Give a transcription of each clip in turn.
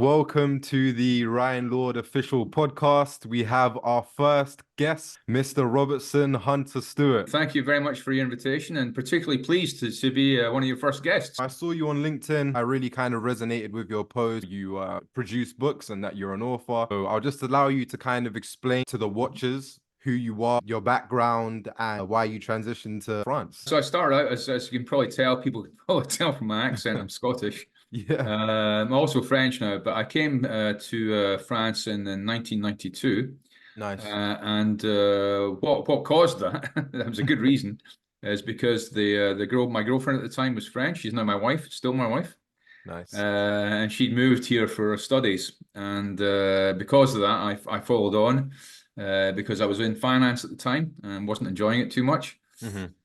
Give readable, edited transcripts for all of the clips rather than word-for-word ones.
Welcome to the Ryan Lord official podcast. We have our first guest, Mr. Robertson Hunter Stewart. Thank you very much for your invitation, and particularly pleased to be one of your first guests. I saw you on LinkedIn. I really kind of resonated with your post. You produce books and that you're an author. So I'll just allow you to kind of explain to the watchers who you are, your background, and why you transitioned to France. So I started out, as you can probably tell, people can probably tell from my accent, I'm Scottish. Yeah. I'm also French now, but I came to France in 1992. Nice. And what caused that? That was a good reason, is because my girlfriend at the time was French. She's now my wife, still my wife. Nice. And she'd moved here for studies, and because of that, I followed on because I was in finance at the time and wasn't enjoying it too much.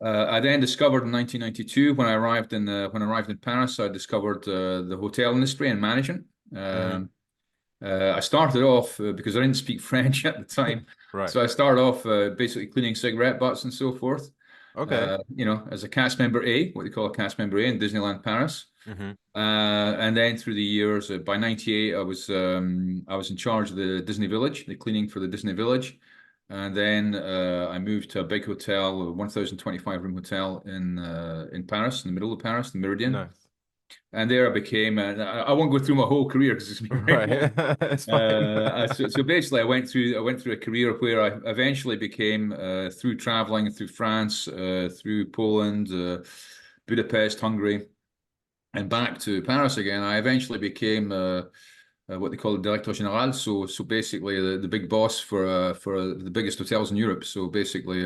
I then discovered in 1992 when I arrived in Paris, I discovered the hotel industry and management. I started off because I didn't speak French at the time, Right. so I started off basically cleaning cigarette butts and so forth. Okay. As a cast member A, what they call a cast member A in Disneyland Paris. And then through the years, by '98, I was in charge of the Disney Village, the cleaning for the Disney Village, and then I moved to a big hotel, a 1,025 room hotel in Paris, in the middle of Paris, the Meridian. Nice. And there I became. I won't go through my whole career because it's been very long. It's fine. So basically, I went through a career where I eventually became, through traveling through France, through Poland, Budapest, Hungary, and back to Paris again. I eventually became what they call the directeur général. So basically the big boss for the biggest hotels in Europe. So basically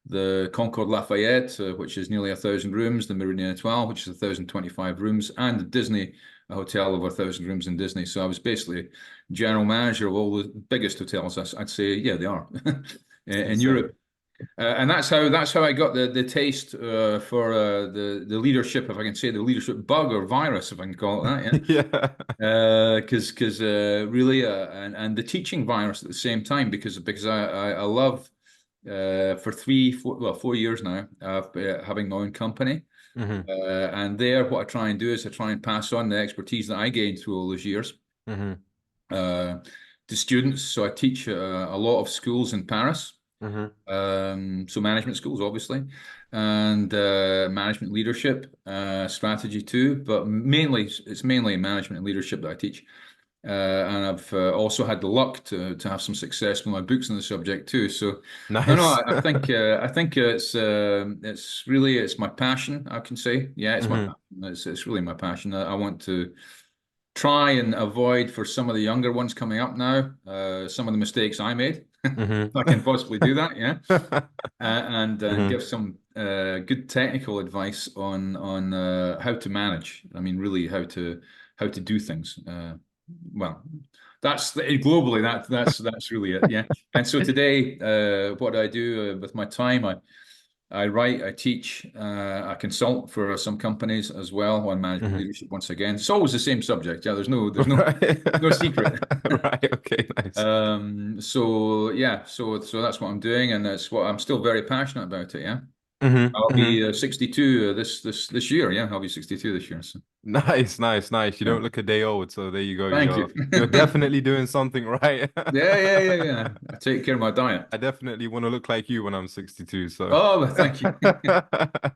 the Concorde Lafayette, which is nearly 1,000 rooms, the Meridian Étoile, which is 1,025 rooms, and the Disney, a hotel over 1,000 rooms in Disney. So I was basically general manager of all the biggest hotels. I'd say, yeah, they are in Europe. And that's how I got the taste for the leadership, if I can say, the leadership bug or virus, if I can call it that. Yeah. Because really, and the teaching virus at the same time, because I love for 4 years now having my own company. And there, what I try and do is I try and pass on the expertise that I gained through all those years to students. So I teach a lot of schools in Paris. So management schools, obviously, and management leadership, strategy too, but it's mainly management and leadership that I teach. And I've also had the luck to have some success with my books on the subject too. So Nice. no, I think it's my passion, I can say. Yeah, it's my passion. It's really my passion. I want to try and avoid, for some of the younger ones coming up now, some of the mistakes I made. I can possibly do that, yeah. And give some good technical advice on how to manage. I mean, really how to do things. Well, that's globally that's really it, yeah. And so today, what I do with my time, I write, I teach, I consult for some companies as well on management leadership. Once again, it's always the same subject. Yeah, there's no no secret. Right. Okay. Nice. So yeah, so that's what I'm doing, and that's what I'm still very passionate about it. Yeah. I'll be 62 this year. Yeah, I'll be 62 this year. So. Nice. You Yeah. don't look a day old, so there you go. Thank you. You're definitely doing something right. Yeah. I take care of my diet. I definitely want to look like you when I'm 62. So, Oh, thank you.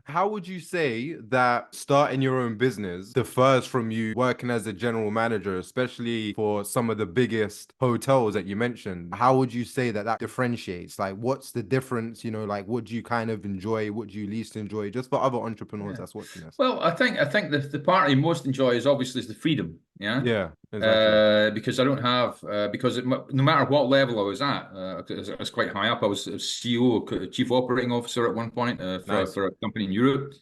how would you say that starting your own business differs from you working as a general manager, especially for some of the biggest hotels that you mentioned? How would you say that differentiates? Like, what's the difference? Like, what do you kind of enjoy? What do you least enjoy? Just for other entrepreneurs that's watching us. Well, I think the part I most enjoy is obviously the freedom. Yeah. Yeah, exactly. Because I don't have no matter what level I was at, I was quite high up. I was a CEO, chief operating officer at one point Nice. for a company in Europe.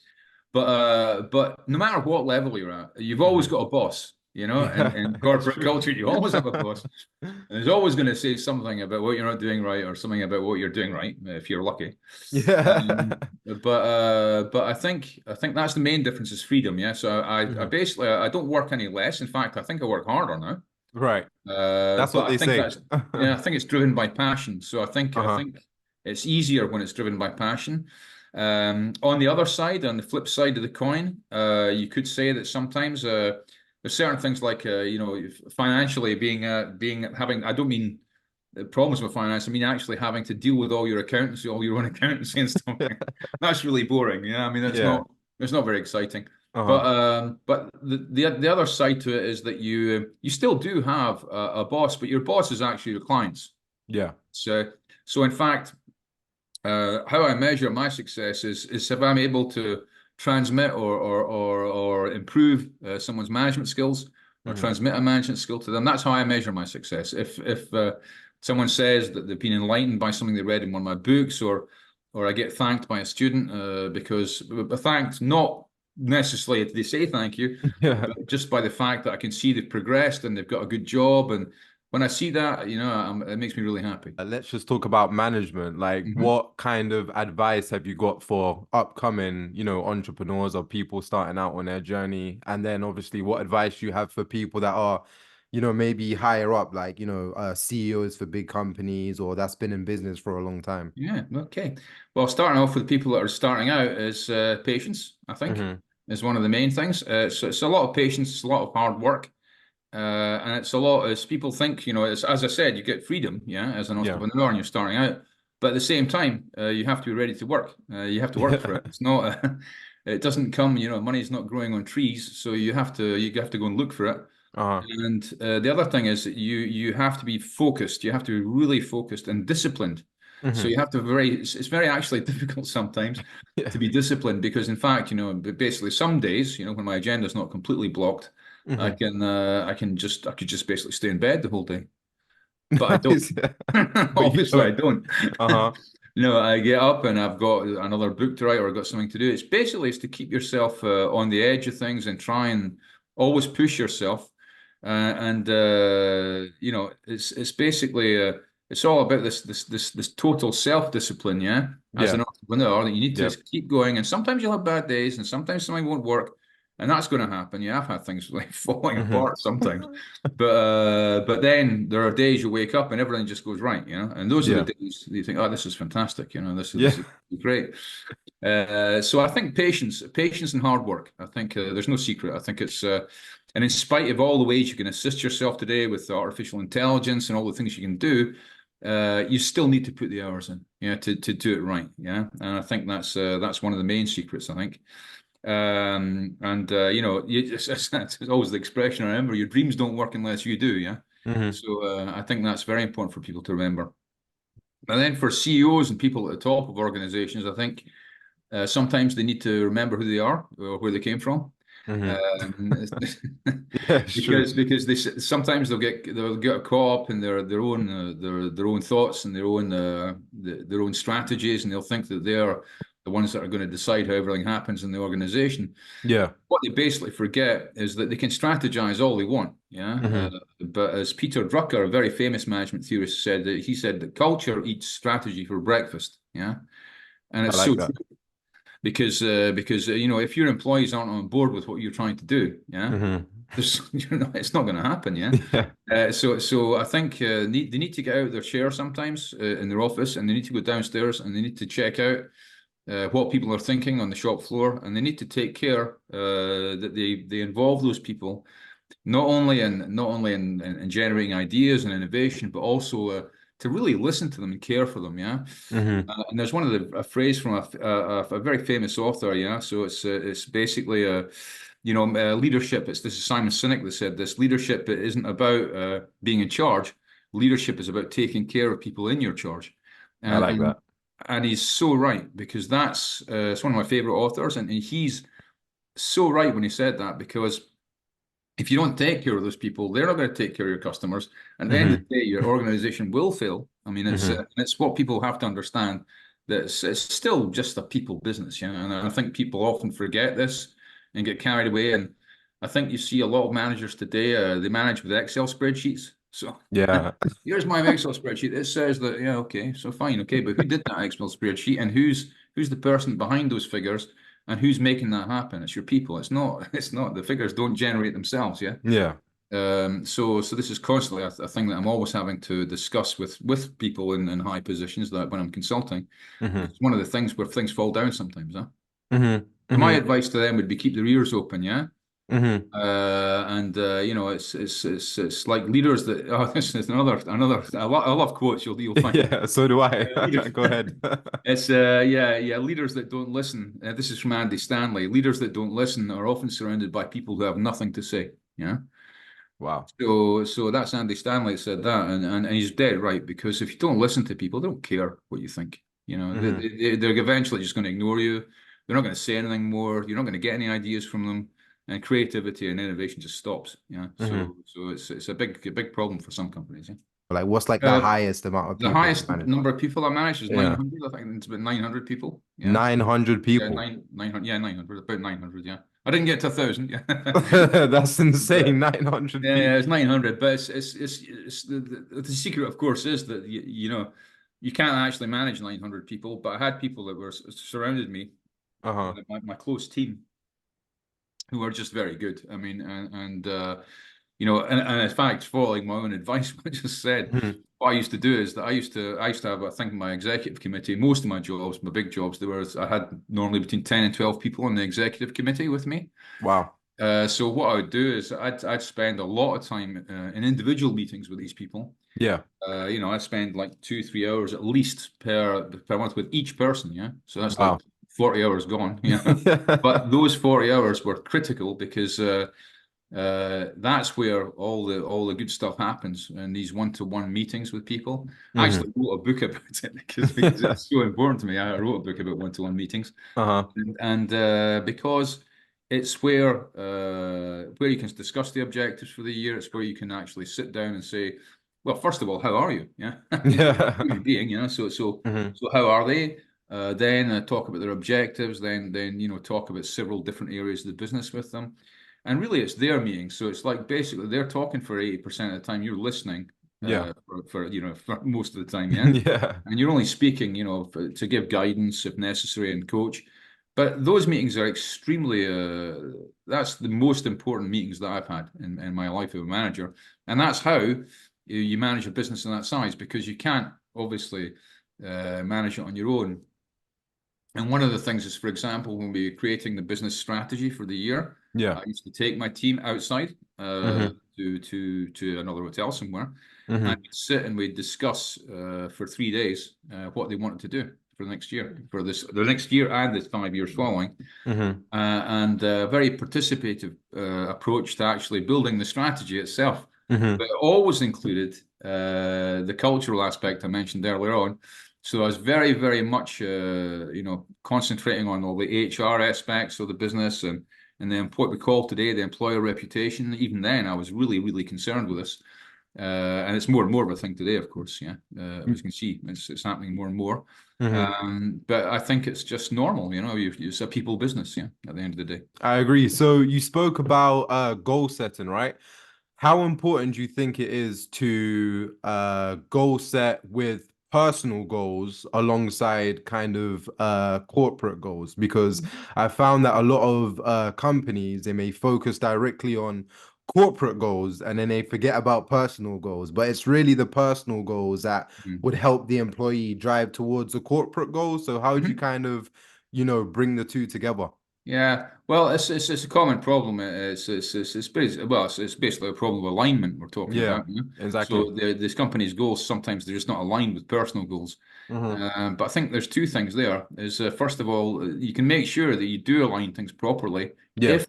But no matter what level you're at, you've always got a boss. And in corporate culture, you always have a boss. And he's always going to say something about what you're not doing right, or something about what you're doing right, if you're lucky. Yeah. But I think that's the main difference, is freedom. Yeah. So I basically I don't work any less. In fact, I think I work harder now. Right. That's what But I they think say. I think it's driven by passion. So I think it's easier when it's driven by passion. On the other side, on the flip side of the coin, you could say that sometimes there's certain things like financially having, I don't mean problems with finance. I mean actually having to deal with all your accountancy, all your own accountancy and stuff. That's really boring. Yeah, I mean Yeah. it's not very exciting. Uh-huh. But the other side to it is that you still do have a boss, but your boss is actually your clients. Yeah. So in fact, how I measure my success is if I'm able to transmit or improve someone's management skills or Hmm. transmit a management skill to them. That's how I measure my success. If someone says that they've been enlightened by something they read in one of my books, or I get thanked by a student because thanked not necessarily if they say thank you, Yeah. but just by the fact that I can see they've progressed and they've got a good job, and when I see that, it makes me really happy. Let's just talk about management. Like, Mhm. what kind of advice have you got for upcoming, entrepreneurs or people starting out on their journey? And then obviously, what advice you have for people that are, maybe higher up, like, CEOs for big companies or that's been in business for a long time? Yeah, okay. Well, starting off with people that are starting out is patience, I think, Hmm. is one of the main things. So it's a lot of patience, it's a lot of hard work. And it's a lot, as people think, it's, as I said, you get freedom, yeah, as an Yeah. entrepreneur and you're starting out. But at the same time, you have to be ready to work. You have to work for Yeah. it. It's not, it doesn't come, money's not growing on trees. So you have to go and look for it. Uh-huh. And the other thing is that you have to be focused. You have to be really focused and disciplined. So Hmm. you have to it's very actually difficult sometimes Yeah. to be disciplined because in fact, basically some days, when my agenda is not completely blocked, Hmm. I could just basically stay in bed the whole day. But I don't. Nice. But you Obviously I don't. don't. Uh-huh. I get up and I've got another book to write or I've got something to do. It's to keep yourself on the edge of things and try and always push yourself. And it's basically it's all about this total self-discipline, yeah, as Yeah. an entrepreneur that you need to Yep. keep going. And sometimes you'll have bad days and sometimes something won't work. And that's going to happen. Yeah, I've had things like falling Hmm. apart sometimes. But then there are days you wake up and everything just goes right, and those are the Yeah. days that you think, oh, this is fantastic, Yeah. this is great. So I think patience and hard work. I think there's no secret. I think and in spite of all the ways you can assist yourself today with artificial intelligence and all the things you can do, you still need to put the hours in, yeah, to do it right, yeah. And I think that's one of the main secrets, I think. And it's always the expression I remember, your dreams don't work unless you do, yeah. Hmm. So I think that's very important for people to remember. And then for CEOs and people at the top of organizations, I think sometimes they need to remember who they are or where they came from. Hmm. Um, Yeah, it's true. because sometimes they'll get caught up in their own thoughts and their own strategies, and they'll think that they're the ones that are going to decide how everything happens in the organization. Yeah. What they basically forget is that they can strategize all they want, yeah. Hmm. But as Peter Drucker, a very famous management theorist, said, that he said that culture eats strategy for breakfast, yeah, and I it's like so that. true because if your employees aren't on board with what you're trying to do, yeah, Hmm. there's it's not going to happen, yeah. Yeah. So I think they need to get out of their chair sometimes in their office, and they need to go downstairs and they need to check out what people are thinking on the shop floor, and they need to take care that they involve those people not only in generating ideas and innovation, but also to really listen to them and care for them. Yeah, Hmm. and there's a phrase from a very famous author. Yeah, so it's basically leadership. This is Simon Sinek that said this. Leadership isn't about being in charge. Leadership is about taking care of people in your charge, I and like and, that. and he's so right because that's it's one of my favorite authors, and he's so right when he said that because if you don't take care of those people, they're not going to take care of your customers. And at the end of Hmm. the day, your organization will fail. I mean, Hmm. it's what people have to understand that it's still just a people business, And I think people often forget this and get carried away. And I think you see a lot of managers today, they manage with Excel spreadsheets. So Yeah. here's my Excel spreadsheet. It says that, yeah, okay, so fine, okay, but who did that Excel spreadsheet and who's the person behind those figures? And who's making that happen? It's your people. It's not the figures don't generate themselves, yeah. Yeah. So this is constantly a thing that I'm always having to discuss with people in high positions that when I'm consulting. Hmm. It's one of the things where things fall down sometimes, huh? Hmm. And my Hmm. advice to them would be keep their ears open, yeah. Hmm. And you know, it's like leaders that. Oh, this is another. I love quotes. You'll find Yeah, so do I. leaders. Go ahead. It's yeah, leaders that don't listen. This is from Andy Stanley. Leaders that don't listen are often surrounded by people who have nothing to say. Yeah. Wow. So that's Andy Stanley said that, and he's dead right, because if you don't listen to people, they don't care what you think. You know, Hmm. they're eventually just going to ignore you. They're not going to say anything more. You're not going to get any ideas from them, and creativity and innovation just stops. Yeah. Hmm. So it's a big problem for some companies. Yeah. Like, what's like the Uh, highest amount of the people you highest manage? number of people I manage is Yeah. 900. I think it's about 900 people. Yeah. So 900 yeah, people. 900. Yeah, 900. About 900. Yeah. I didn't get to 1,000. Yeah. That's insane. But 900 yeah, people. it's 900, but it's the secret, of course, is that you know you can't actually manage 900 people. But I had people that were surrounded me, Uh-huh. my close team, who are just very good. I mean, you know, and in fact, following my own advice, what I just said, Mhm. what I used to do is that I used to have, I think, my executive committee. Most of my jobs, my big jobs, I had normally between 10 and 12 people on the executive committee with me. Wow. So what I would do is I'd spend a lot of time in individual meetings with these people. Yeah. You know, I spend like 2, 3 hours at least per month with each person. Yeah, so that's like Wow. 40 hours gone. Yeah, but those 40 hours were critical because that's where all the good stuff happens in these one-to-one meetings with people. I Hmm. actually wrote a book about it because it's so important to me. I wrote a book about one-to-one meetings, Uh-huh. and because it's where you can discuss the objectives for the year. It's where you can actually sit down and say, well, first of all, how are you? Yeah, Yeah. human being, you know. So so Hmm. so how are they? Then talk about their objectives. Then you know, talk about several different areas of the business with them. And really, it's their meeting. So it's like basically they're talking for 80% of the time. You're listening Yeah. for you know for most of the time, yeah. Yeah. And you're only speaking, you know, to give guidance if necessary and coach. But those meetings are extremely, that's the most important meetings that I've had in my life as a manager. And that's how you manage a business in that size, because you can't obviously manage it on your own. And one of the things is, for example, when we were creating the business strategy for the year, Yeah. I used to take my team outside Hmm. to another hotel somewhere, and Hmm. we'd sit and we'd discuss for 3 days what they wanted to do for the next year, the next year and the 5 years following, Hmm. and a very participative approach to actually building the strategy itself. But Hmm. it always included the cultural aspect I mentioned earlier on. So I was very, very much, you know, concentrating on all the HR aspects of the business and then what we call today the employer reputation. Even then, I was really, really concerned with this. And it's more and more of a thing today, of course. Yeah, as you can see, it's happening more and more. Hmm. But I think it's just normal, you know. It's a people business, yeah. At the end of the day. I agree. So you spoke about goal setting, right? How important do you think it is to goal set with personal goals alongside kind of corporate goals? Because I found that a lot of companies they may focus directly on corporate goals and then they forget about personal goals. But it's really the personal goals that Mhm. would help the employee drive towards the corporate goals. So how do you Mhm. kind of, bring the two together? Yeah, well, it's a common problem. It's basically a problem of alignment we're talking Yeah, about. You know? exactly. So these companies' goals sometimes they're just not aligned with personal goals. Hmm. But I think there's two things there. Is first of all, you can make sure that you do align things properly. Yeah. If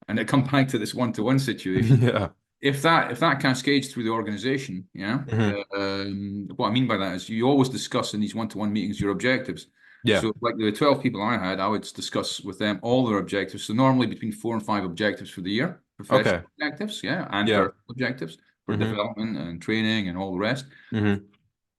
and it comes back to this one-to-one situation. Yeah. If that cascades through the organization, yeah. Hmm. What I mean by that is you always discuss in these one-to-one meetings your objectives. Yeah. So, like the 12 people I had, I would discuss with them all their objectives. So, normally between 4 and 5 objectives for the year, professional Okay. objectives, yeah, and Yeah. personal objectives for Hmm. development and training and all the rest. Hmm.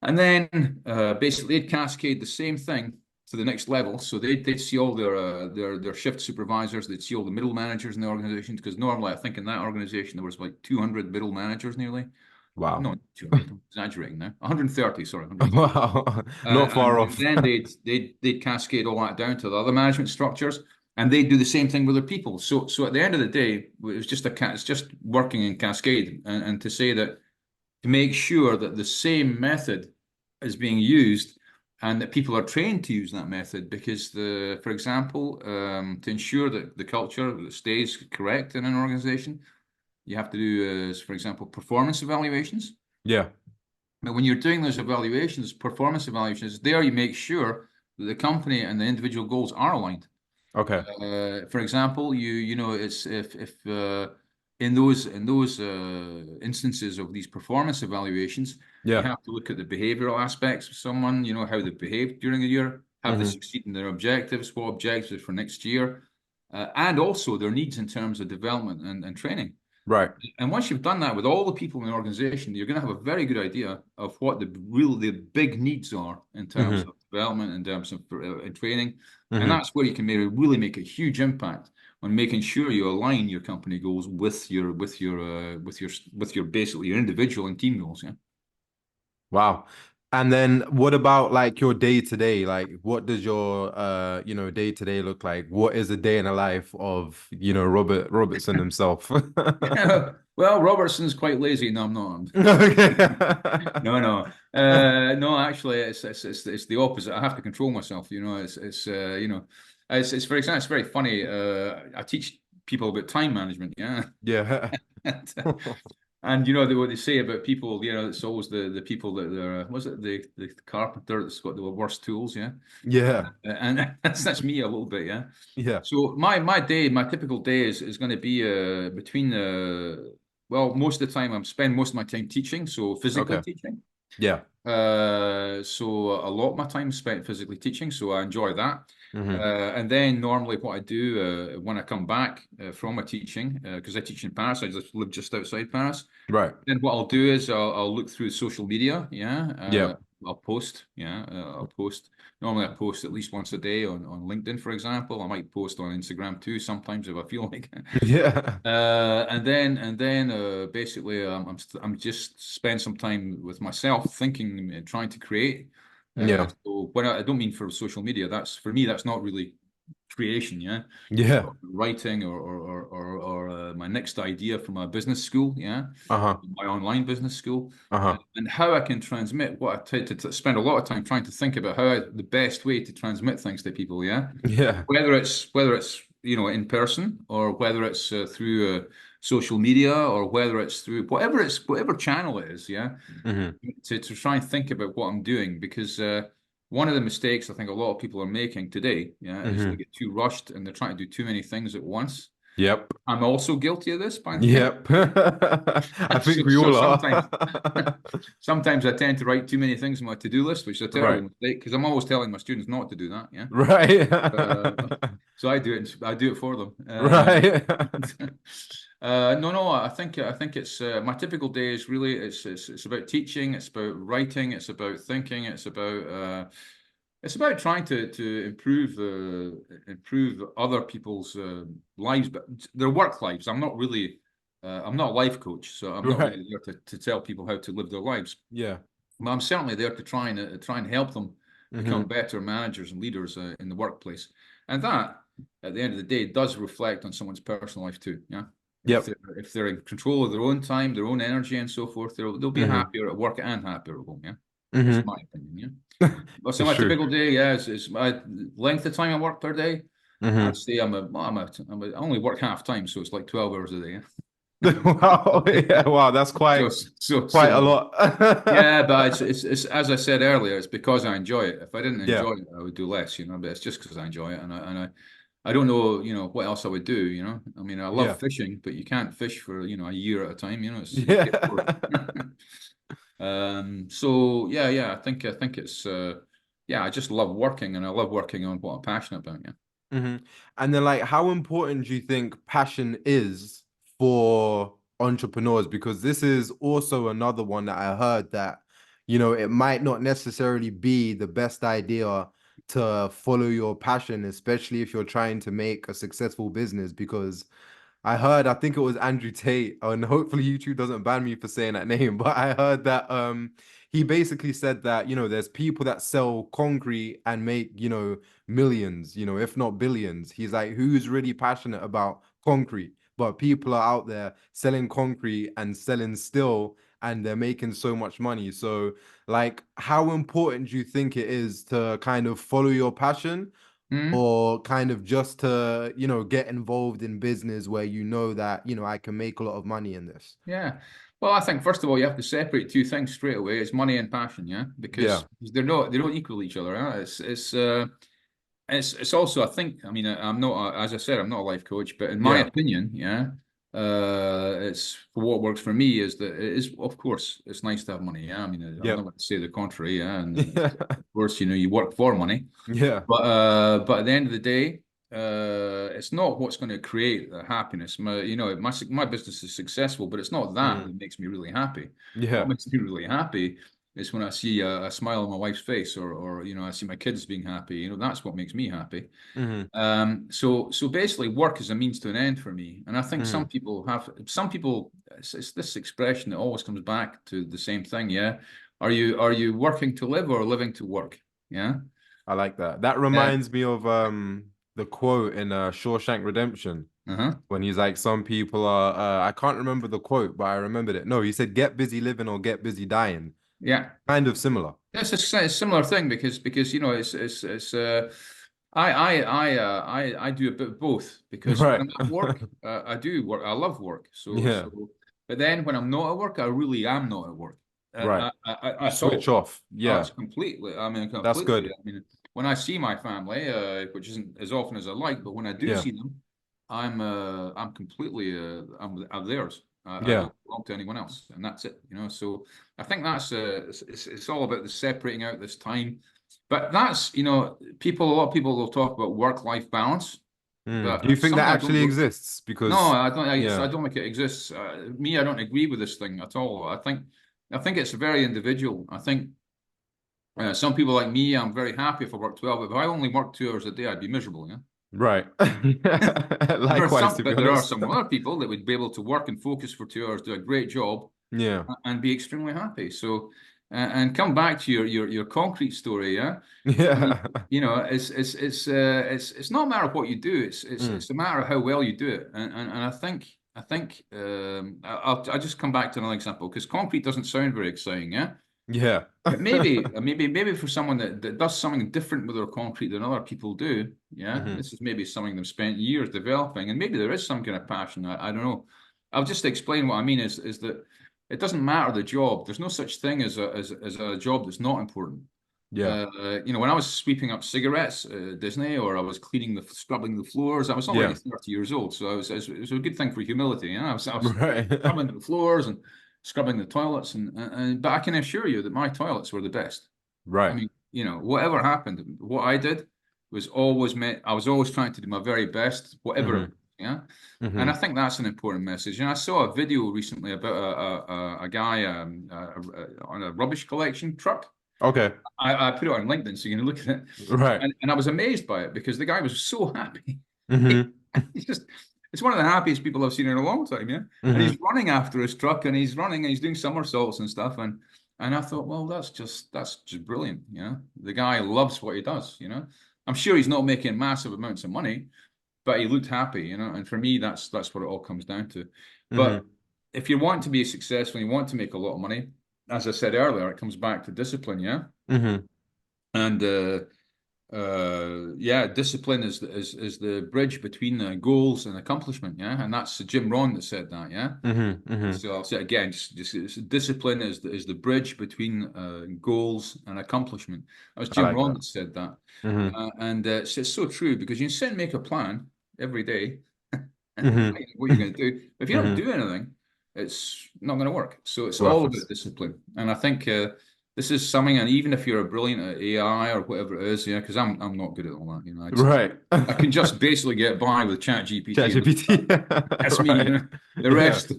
And then basically they'd cascade the same thing to the next level. So they'd see all their shift supervisors, they'd see all the middle managers in the organization, because normally I think in that organization there was like 200 middle managers nearly. Wow. No, 200, I'm exaggerating now. 130, sorry, 130. Wow. Not far And off. then they'd cascade all that down to the other management structures, and they'd do the same thing with their people. So at the end of the day, it's just working in cascade, and to say that to make sure that the same method is being used and that people are trained to use that method because for example, to ensure that the culture stays correct in an organization, you have to do, for example, performance evaluations. Yeah. But when you're doing those evaluations, performance evaluations, there you make sure that the company and the individual goals are aligned. Okay. For example, you know it's if in those instances of these performance evaluations, you Yeah. have to look at the behavioral aspects of someone, you know, how they behaved during the year, have they Hmm. succeeded in their objectives, what objectives for next year, and also their needs in terms of development and training. Right. And once you've done that with all the people in the organization, you're going to have a very good idea of what the big needs are in terms Hmm. of development, in terms of training, and Hmm. that's where you can really make a huge impact on making sure you align your company goals with your basically your individual and team goals. Yeah. Wow. And then what about like your day to day? Like what does your day to day look like? What is a day in the life of, Robert Robertson himself? Well, Robertson's quite lazy. No, I'm not. Okay. No, no, no. Actually, it's the opposite. I have to control myself. You know, it's very it's very funny. I teach people about time management. Yeah, Yeah. and you know what they say about people. You know, it's always the people that they're was it the carpenter that's got the worst tools. Yeah, Yeah. and that's me a little bit. Yeah. Yeah. So my typical day is going to be between well, most of the time I'm spend most of my time teaching, so physically Okay. teaching. Yeah. So a lot of my time is spent physically teaching, so I enjoy that. Hmm. And then normally what I do when I come back from my teaching, because I teach in Paris, I just live just outside Paris. Right. Then what I'll do is I'll look through social media. Yeah, Yeah. I'll post. Yeah, I'll post. Normally, I post at least once a day on LinkedIn, for example. I might post on Instagram too sometimes if I feel like it. Yeah. And then basically I'm just spend some time with myself thinking and trying to create. Yeah. So when I don't mean for social media, that's for me that's not really creation, yeah. It's Yeah. sort of writing or my next idea for my business school, yeah, Uh-huh. my online business school, Uh-huh. and how I can transmit what I tend to spend a lot of time trying to think about the best way to transmit things to people, yeah. Yeah. Whether it's in person or whether it's through social media or whether it's through whatever channel it is, yeah, Hmm. to try and think about what I'm doing because one of the mistakes I think a lot of people are making today, yeah, is they Hmm. get too rushed and they're trying to do too many things at once. Yep. I'm also guilty of this, by the way. Yep. I So, think we so all sometimes, are. sometimes I tend to write too many things on my to-do list, which is a terrible Right. mistake because I'm always telling my students not to do that. Yeah. Right. So I do it for them. Right. No, I think it's my typical day is really it's about teaching, it's about writing, it's about thinking, it's about trying to improve other people's lives, but their work lives. I'm not a life coach, so I'm not Right. really there to tell people how to live their lives. Yeah. But I'm certainly there to try and help them become Hmm. better managers and leaders in the workplace. And that, at the end of the day, does reflect on someone's personal life too. Yeah. Yep. If they're in control of their own time, their own energy, and so forth, they'll be Hmm. happier at work and happier at home. Yeah. That's Hmm. my opinion. Yeah. Well, so It's my true. typical day, yeah, is my length of time I work per day. I'd Hmm. say I only work half time, so it's like 12 hours a day. Yeah. Wow. Yeah. Wow. That's So, quite so, quite a so, lot. yeah, but it's as I said earlier, it's because I enjoy it. If I didn't Yeah. enjoy it, I would do less, but it's just because I enjoy it, and I don't know, what else I would do, I mean, I love Yeah. fishing, but you can't fish for, a year at a time, you get bored. Yeah. So yeah, I think it's yeah, I just love working and I love working on what I'm passionate about, yeah. Hmm. And then, like, how important do you think passion is for entrepreneurs? Because this is also another one that I heard that, it might not necessarily be the best idea to follow your passion, especially if you're trying to make a successful business. Because I think it was Andrew Tate, and hopefully YouTube doesn't ban me for saying that name, but I heard that he basically said that, there's people that sell concrete and make, millions, if not billions. He's like, who's really passionate about concrete? But people are out there selling concrete and selling steel and they're making so much money. So, like, how important do you think it is to kind of follow your passion, Mhm. or kind of just to, get involved in business where you know that, I can make a lot of money in this? Yeah. Well, I think first of all you have to separate two things straight away. It's money and passion, yeah, Yeah. because they don't equal each other. Huh? It's also, I think, I mean, I'm not, as I said, I'm not a life coach, but in my Yeah. opinion, yeah, it's for what works for me is that it is, of course, it's nice to have money. Yeah. I mean, I'm not Yep. going to say the contrary. Yeah. And Yeah. of course, you work for money, Yeah. but at the end of the day, it's not what's going to create the happiness. My business is successful, but it's not that Mm. that makes me really happy. What Yeah. makes me really happy is when I see a smile on my wife's face, or I see my kids being happy. That's what makes me happy. Hmm. So basically, work is a means to an end for me. And I think Hmm. some people. It's this expression that always comes back to the same thing. Yeah, are you working to live or living to work? Yeah. I like that. That Yeah. reminds me of the quote in Shawshank Redemption Uh-huh. when he's like, some people are I can't remember the quote, but I remembered it. No, he said, get busy living or get busy dying. Yeah. Kind of similar. It's a similar thing because it's I do a bit of both because when Right. I'm at work I do work, I love work, Yeah. but then when I'm not at work I really am not at work Right. You at switch all. off. Oh, Yeah. it's completely, I mean, That's completely. good. I mean, when I see my family, which isn't as often as I like, but when I do Yeah. see them, I'm completely, I'm theirs. I Yeah. don't belong to anyone else, and that's it. So I think that's, it's all about the separating out this time. But that's, a lot of people will talk about work-life balance, Mm. but Do you think that something I don't actually go. exists? No, Because I yeah. don't think it exists. I don't agree with this thing at all. I think it's very individual. I think some people like me, I'm very happy if I work 12. If I only worked 2 hours a day, I'd be miserable, yeah. Right. Likewise, to be But there are honest. some other people that would be able to work and focus for 2 hours, do a great job, Yeah. and be extremely happy. So, and come back to your concrete story, yeah. I mean, Yeah. it's not a matter of what you do. It's it's Mm. it's a matter of how well you do it. And I think I'll just come back to another example because concrete doesn't sound very exciting, yeah. Yeah. But maybe for someone that does something different with their concrete than other people do, yeah, Hmm. this is maybe something they've spent years developing, and maybe there is some kind of passion. I don't know. I'll just explain what I mean is that it doesn't matter the job. There's no such thing as a job that's not important. Yeah. When I was sweeping up cigarettes at Disney, or I was scrubbing the floors, I was already Yeah. 30 years old. So it was a good thing for humility. I was Right. scrubbing the floors and scrubbing the toilets, but I can assure you that my toilets were the best. I Right. mean, whatever happened, what I did was always meant I was always trying to do my very best, whatever it was. Hmm. Yeah. And I Hmm. think that's an important message. And I saw a video recently about a guy on a rubbish collection truck. Okay. I put it on LinkedIn so you can look at it. Right. And I was amazed by it because the guy was so happy. Hmm. He's just, it's one of the happiest people I've seen in a long time, yeah. And he's Hmm. running after his truck and he's running and he's doing somersaults and stuff. And I thought, well, that's just brilliant, you know. The guy loves what he does, you know. I'm sure he's not making massive amounts of money, but he looked happy, you know. And for me, that's what it all comes down to. But Hmm. if you want to be successful, you want to make a lot of money, as I said earlier, it comes back to discipline, yeah. Hmm. And yeah, discipline is the bridge between goals and accomplishment. Yeah, and that's Jim Rohn that said that. Yeah, Hmm. Hmm. so I'll say it again. Discipline is the bridge between goals and accomplishment. That was I Jim like Rohn that. that said that, Hmm. and it's so true because you can sit and make a plan every day, Hmm. what you're going to do. But if you don't Hmm. do anything, it's not going to work. So it's all about Worthless. discipline. And I think this is something, and even if you're a brilliant at AI or whatever it is, yeah, because I'm not good at all that. Right. I can just basically get by with Chat GPT, and ChatGPT. that's me. Right. The Yeah. rest,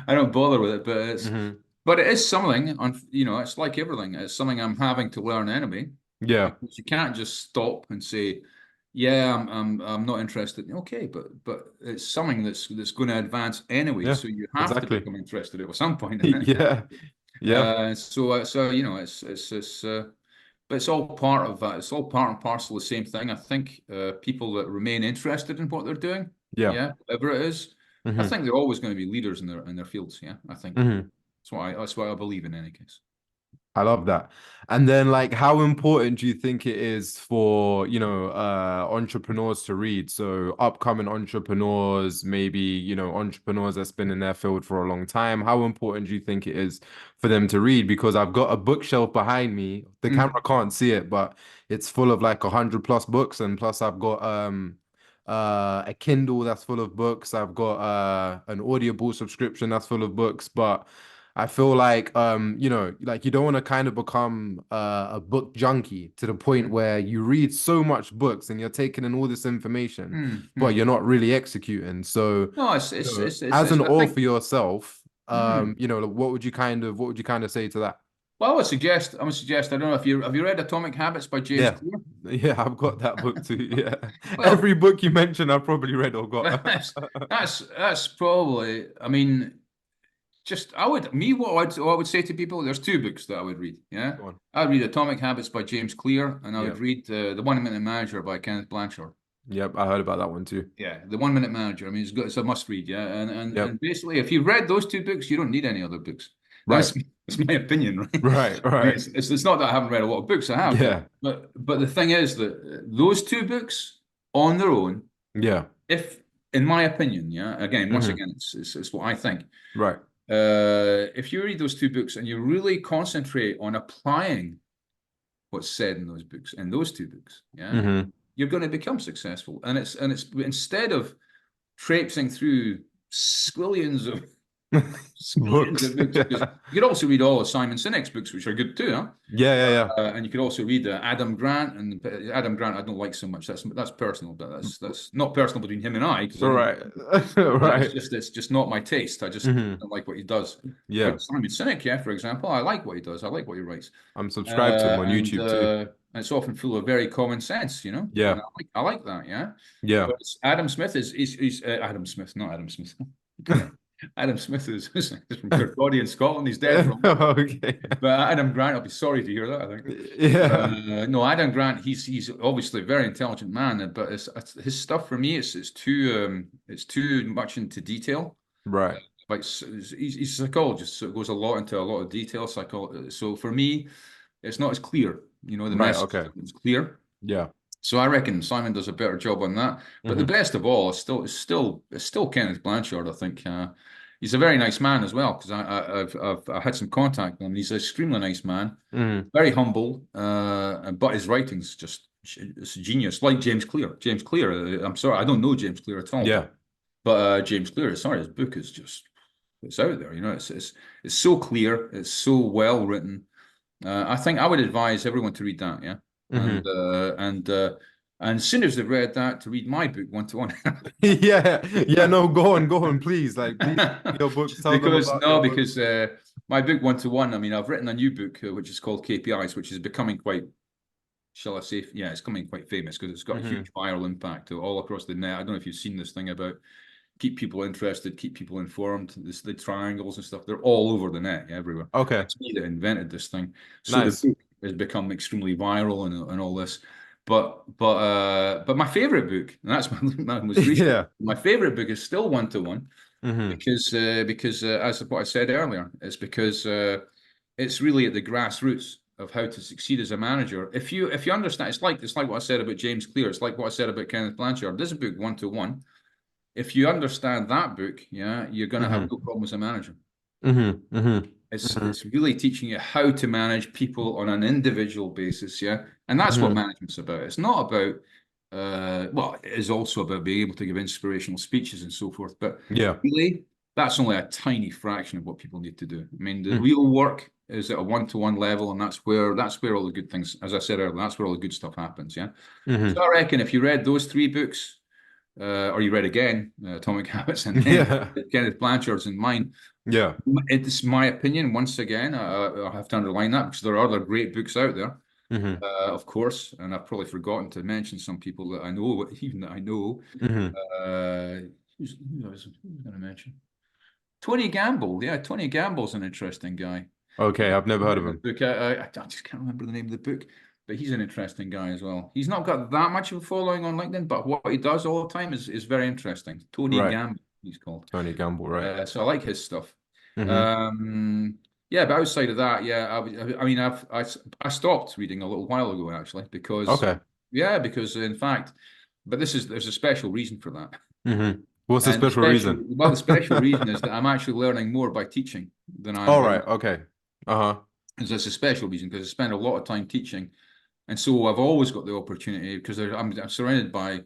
I don't bother with it. But Hmm. it is something. It's like everything. It's something I'm having to learn anyway, Yeah. because you can't just stop and say, "Yeah, I'm not interested." Okay, but it's something that's going to advance anyway. Yeah. So you have to Exactly. become interested at some point. Yeah. Yeah. So but it's all part of that. It's all part and parcel of the same thing. I think people that remain interested in what they're doing, Yeah. yeah, whatever it is, I Hmm. think they're always going to be leaders in their fields. Yeah, I think. Hmm. That's what I believe in any case. I love that. And then like how important do you think it is for, entrepreneurs to read? So upcoming entrepreneurs, maybe, entrepreneurs that's been in their field for a long time. How important do you think it is for them to read? Because I've got a bookshelf behind me. The Mm. camera can't see it, but it's full of like 100 plus books. And plus I've got a Kindle that's full of books. I've got an Audible subscription that's full of books, but I feel like like you don't want to kind of become a book junkie to the point Mm. where you read so much books and you're taking in all this information, Mm. but Mm. you're not really executing. So, No, as an I author think. yourself, Mm. what would you kind of say to that? Well, I would suggest. I don't know if you have you read Atomic Habits by James Yeah. Clear. Yeah, I've got that book too. Yeah. Well, Every book you mentioned, I've probably read or got. that's probably. I mean, just I would me what I would say to people. There's two books that I would read. Yeah, Go on. I'd read Atomic Habits by James Clear, and I Yeah. would read The 1 Minute Manager by Kenneth Blanchard. Yep, I heard about that one too. Yeah, The 1 Minute Manager. I mean, it's good. It's a must read. Yeah, Yep. and basically, if you've read those two books, you don't need any other books. Right. That's my opinion, right? Right. I mean, Right. it's not that I haven't read a lot of books. I have, yeah. Yeah. But the thing is that those two books on their own, Yeah. if in my opinion, yeah, again, once Hmm. again, it's what I think. Right. If you read those two books and you really concentrate on applying what's said in those books, in those two books, yeah, Hmm. you're going to become successful. And it's instead of traipsing through squillions of squillions Books. of books, because you could also read all of Simon Sinek's books, which are good too, huh? Yeah, yeah, yeah. And you could also read Adam Grant, and Adam Grant I don't like so much. That's personal, but that's not personal between him and I, because I All don't. right. It's Right. just not my taste. I just Hmm. don't like what he does. Yeah. But Simon Sinek, yeah, for example, I like what he does. I like what he writes, I'm subscribed to him on and YouTube too. it's often full of very common sense, you know. And Yeah. I like that, yeah. Yeah. But Adam Smith is Adam Smith, not Adam Smith. Adam Smith is from Kirkcaldy in Scotland. He's dead from. Okay. But Adam Grant, I'll be sorry to hear that, I think. Yeah. No, Adam Grant, he's obviously a very intelligent man, but his stuff for me it's too much into detail. Right. Like he's a psychologist, so it goes a lot into a lot of detail. So for me, it's not as clear. You know, the Right. message Okay. is clear. Yeah. So I reckon Simon does a better job on that. But the Hmm. best of all is still Kenneth Blanchard. I think he's a very nice man as well, because I've had some contact with him. He's an extremely nice man, Hmm. very humble, but his writing's just it's genius. Like James Clear. James Clear. I'm sorry, I don't know James Clear at all. Yeah. But James Clear, sorry, his book is just it's out there. You know, it's so clear. It's so well written. I think I would advise everyone to read that. Yeah, and Hmm. as soon as they've read that, to read my book one to one. Yeah. Yeah. No, go on, please. Like, please, your books. Tell them Because about your no, books. because my book one to one. I mean, I've written a new book which is called KPIs, which is becoming quite, shall I say, yeah, it's becoming quite famous because it's got a Hmm. huge viral impact all across the net. I don't know if you've seen this thing about keep people interested, keep people informed. The triangles and stuff, they're all over the net, everywhere. Okay. It's me that invented this thing. So the Nice. book has become extremely viral and all this. But my favorite book, and that's my most recent. Yeah. My favorite book is still one to one Hmm. because as what I said earlier, it's because it's really at the grassroots of how to succeed as a manager. If you understand, it's like what I said about James Clear. It's like what I said about Kenneth Blanchard. This book one to one. If you understand that book, yeah, you're going to have Hmm. no problem as a manager. Hmm. Hmm. It's really teaching you how to manage people on an individual basis, yeah, and that's what Hmm. management's about. It's not about, well, it is also about being able to give inspirational speeches and so forth, but Yeah. really, that's only a tiny fraction of what people need to do. I mean, the real work is at a one-to-one level, and that's where all the good things, as I said earlier, that's where all the good stuff happens, yeah. So Hmm. I reckon if you read those three books, or you read again Atomic Habits and then Yeah. Kenneth Blanchard's and mine. Yeah. It's my opinion. Once again, I have to underline that because there are other great books out there, Hmm. of course, and I've probably forgotten to mention some people that I know, even that I know. Hmm. Who was going to mention? Tony Gamble. Yeah, Tony Gamble's an interesting guy. Okay. I've never heard of him. Book. I just can't remember the name of the book, but he's an interesting guy as well. He's not got that much of a following on LinkedIn, but what he does all the time is very interesting. Tony Right. Gamble, he's called. Tony Gamble. Right. So I like his stuff. Mm-hmm. Yeah, but outside of that, yeah, I mean, I stopped reading a little while ago actually because Okay. yeah, because in fact, but there's a special reason for that. Mm-hmm. What's the And special reason? the special reason is that I'm actually learning more by teaching than I am All by right. reading. Okay. Uh-huh. That's a special reason because I spend a lot of time teaching, and so I've always got the opportunity because I'm surrounded by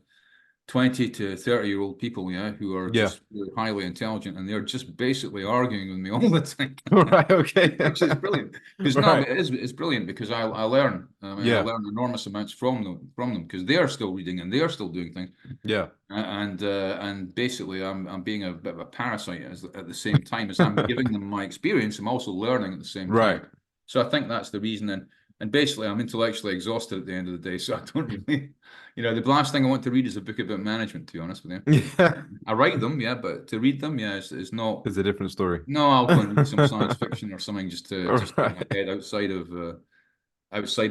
20 to 30-year-old people, yeah, who are Yeah. just really highly intelligent, and they're just basically arguing with me all the time, Right. Okay. which is brilliant. Because no, Right. but it's brilliant because I learn. I mean, I Yeah. learn enormous amounts from them because they are still reading and they are still doing things. Yeah. And basically, I'm being a bit of a parasite at the same time as I'm giving them my experience. I'm also learning at the same Right. time. So I think that's the reason. And basically, I'm intellectually exhausted at the end of the day. So I don't really, the last thing I want to read is a book about management. To be honest with you, Yeah. I write them, yeah, but to read them, yeah, is not. It's a different story. No, I'll go and read some science fiction or something just to get my Right. head outside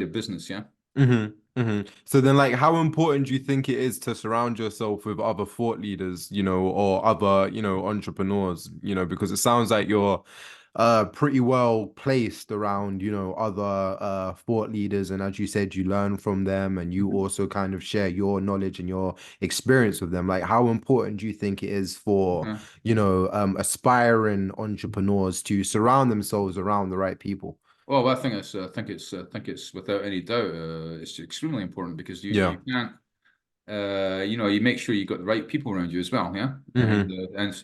of business. Yeah. So then, like, how important do you think it is to surround yourself with other thought leaders, or other, entrepreneurs, because it sounds like you're pretty well placed around, other thought leaders, and as you said, you learn from them, and you also kind of share your knowledge and your experience with them. Like, how important do you think it is for, Uh-huh. aspiring entrepreneurs to surround themselves around the right people? Well, I think it's without any doubt, it's extremely important because Yeah. you can't, you make sure you got the right people around you as well, yeah. And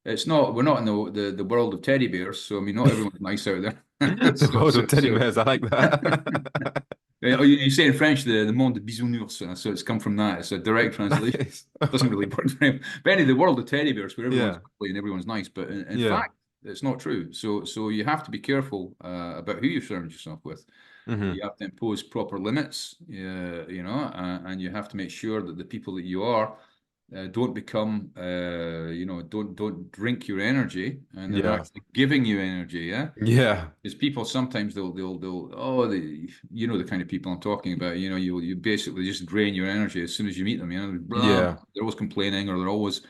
it's not we're not in the world of teddy bears, so I mean, not everyone's nice out there. The So world so of teddy so. bears. I like that. You say in French the monde de bisounours, so it's come from that. It's a direct translation. Nice. Doesn't really work very much. But anyway, the world of teddy bears where everyone's Yeah. lovely and everyone's nice, but in Yeah. fact, it's not true. So you have to be careful about who you surround yourself with. Hmm. You have to impose proper limits, and you have to make sure that the people that you are don't become, don't drink your energy, and they're Yeah. actually giving you energy. Yeah, Yeah. because people sometimes the kind of people I'm talking about. You basically just drain your energy as soon as you meet them. Blah, Yeah. blah. They're always complaining, or they're always,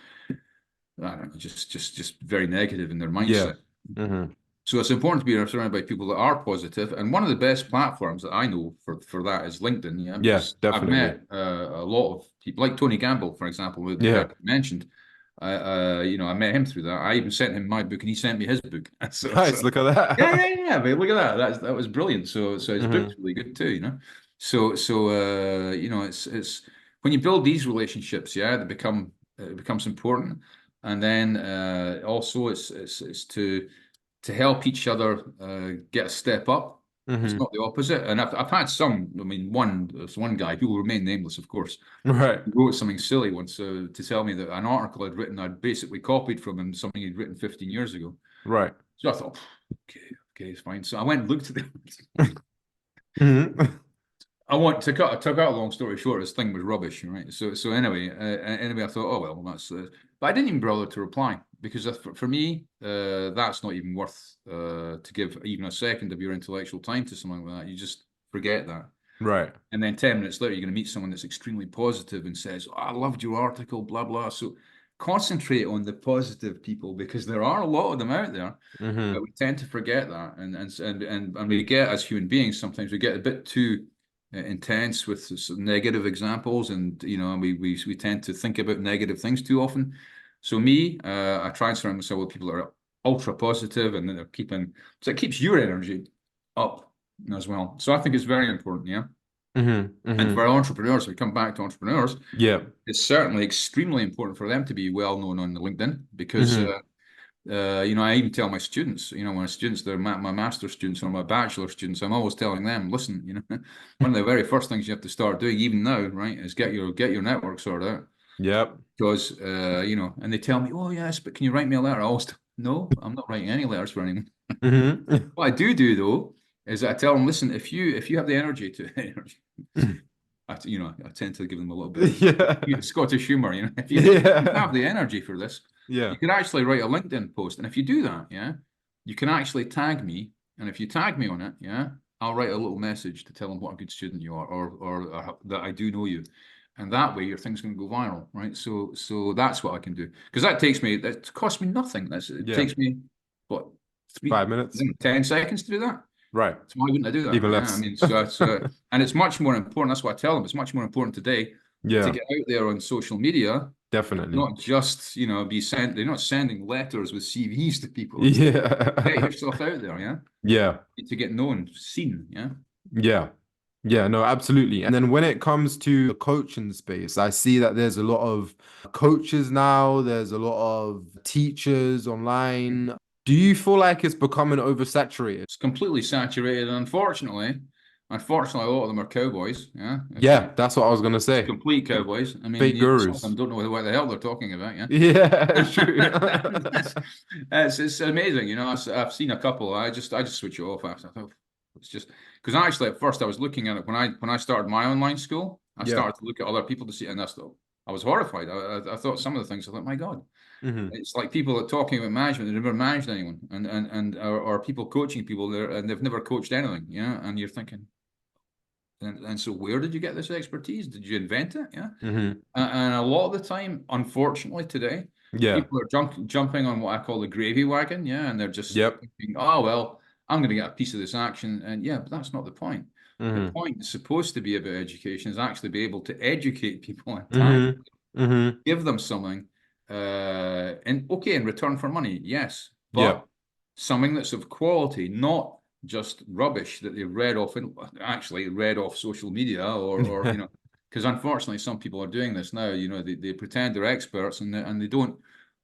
I don't know, just very negative in their Yeah. mindset. Hmm. So it's important to be surrounded by people that are positive. And one of the best platforms that I know for that is LinkedIn. Yeah, Yeah, because I've definitely. met a lot of people, like Tony Gamble, for example, the guy Yeah. you mentioned. I met him through that. I even sent him my book, and he sent me his book. Nice. Look at Yeah, that. yeah, yeah. But look at that. That was brilliant. So his book's Hmm. really good too. It's when you build these relationships, yeah, it becomes important. And then also it's to help each other get a step up. It's Hmm. not the opposite. And I've had some, I mean, there's one guy who will remain nameless, of course, Right. who wrote something silly once to tell me that an article I'd written, I'd basically copied from him, something he'd written 15 years ago. Right. So I thought, okay, it's fine. So I went and looked at it. Hmm. To cut a long story short, this thing was rubbish, right? So anyway, I thought, oh well, that's. But I didn't even bother to reply because for me, that's not even worth to give even a second of your intellectual time to someone like that. You just forget that, Right. and then 10 minutes later, you're going to meet someone that's extremely positive and says, oh, "I loved your article," blah blah. So concentrate on the positive people because there are a lot of them out there. But Hmm. we tend to forget that, and we get as human beings sometimes we get a bit too intense with some negative examples, and we tend to think about negative things too often. So me, I try and surround myself with people that are ultra positive, and then they're keeping so it keeps your energy up as well. So I think it's very important, yeah. Hmm. And Hmm. for entrepreneurs, if we come back to entrepreneurs, Yeah. it's certainly extremely important for them to be well known on the LinkedIn because Hmm. I even tell my students, my students, they're my master's students or my bachelor students, I'm always telling them, listen, one of the very first things you have to start doing, even now, right, is get your network sorted out. Yep. Because, and they tell me, oh, yes, but can you write me a letter? I always, no, I'm not writing any letters for anyone. Hmm. What I do though, is that I tell them, listen, if you have the energy to, I tend to give them a little bit of Yeah. Scottish humor. If you have Yeah. the energy for this, Yeah. you could actually write a LinkedIn post, and if you do that, yeah, you can actually tag me, and if you tag me on it, yeah, I'll write a little message to tell them what a good student you are, or that I do know you, and that way your thing's going to go viral, right? So that's what I can do because that costs me nothing. It Yeah. takes me what three, 5 minutes. 10 seconds to do that. Right. So why wouldn't I do that? Even Yeah, less. I mean, and it's much more important. That's what I tell them. It's much more important today to Yeah, get out there on social media, definitely. not just, they're not sending letters with CVs to people. It's get Yeah. yourself out there, yeah, Yeah. to get known, seen, yeah. Yeah. Yeah, no, absolutely. And then when it comes to the coaching space, I see that there's a lot of coaches now, there's a lot of teachers online. Do you feel like it's becoming oversaturated? It's completely saturated. Unfortunately, a lot of them are cowboys. Yeah, Yeah, that's what I was gonna it's say. complete cowboys. I mean, Fake some of them gurus. don't know what the hell they're talking about. Yeah, Yeah, it's true. it's amazing. I've seen a couple. I just switch it off after. I thought it's just because actually at first I was looking at it when I started my online school. I Yeah. started to look at other people to see, and I was horrified. I thought some of the things. I thought, my God. Hmm. It's like people that talking about management, they've never managed anyone, or people coaching people there, and they've never coached anything, yeah. And you're thinking, and so where did you get this expertise? Did you invent it? Yeah. Hmm. And a lot of the time, unfortunately, today, Yeah. people are jumping on what I call the gravy wagon, yeah, and they're just Yep. thinking, oh well, I'm going to get a piece of this action, and yeah, but that's not the point. The Hmm. point is supposed to be about education, is actually be able to educate people in time, Hmm. Hmm. give them something, and okay, in return for money, yes, Yeah. but something that's of quality, not just rubbish that they've actually read off social media, or because unfortunately some people are doing this now. They pretend they're experts, and they don't.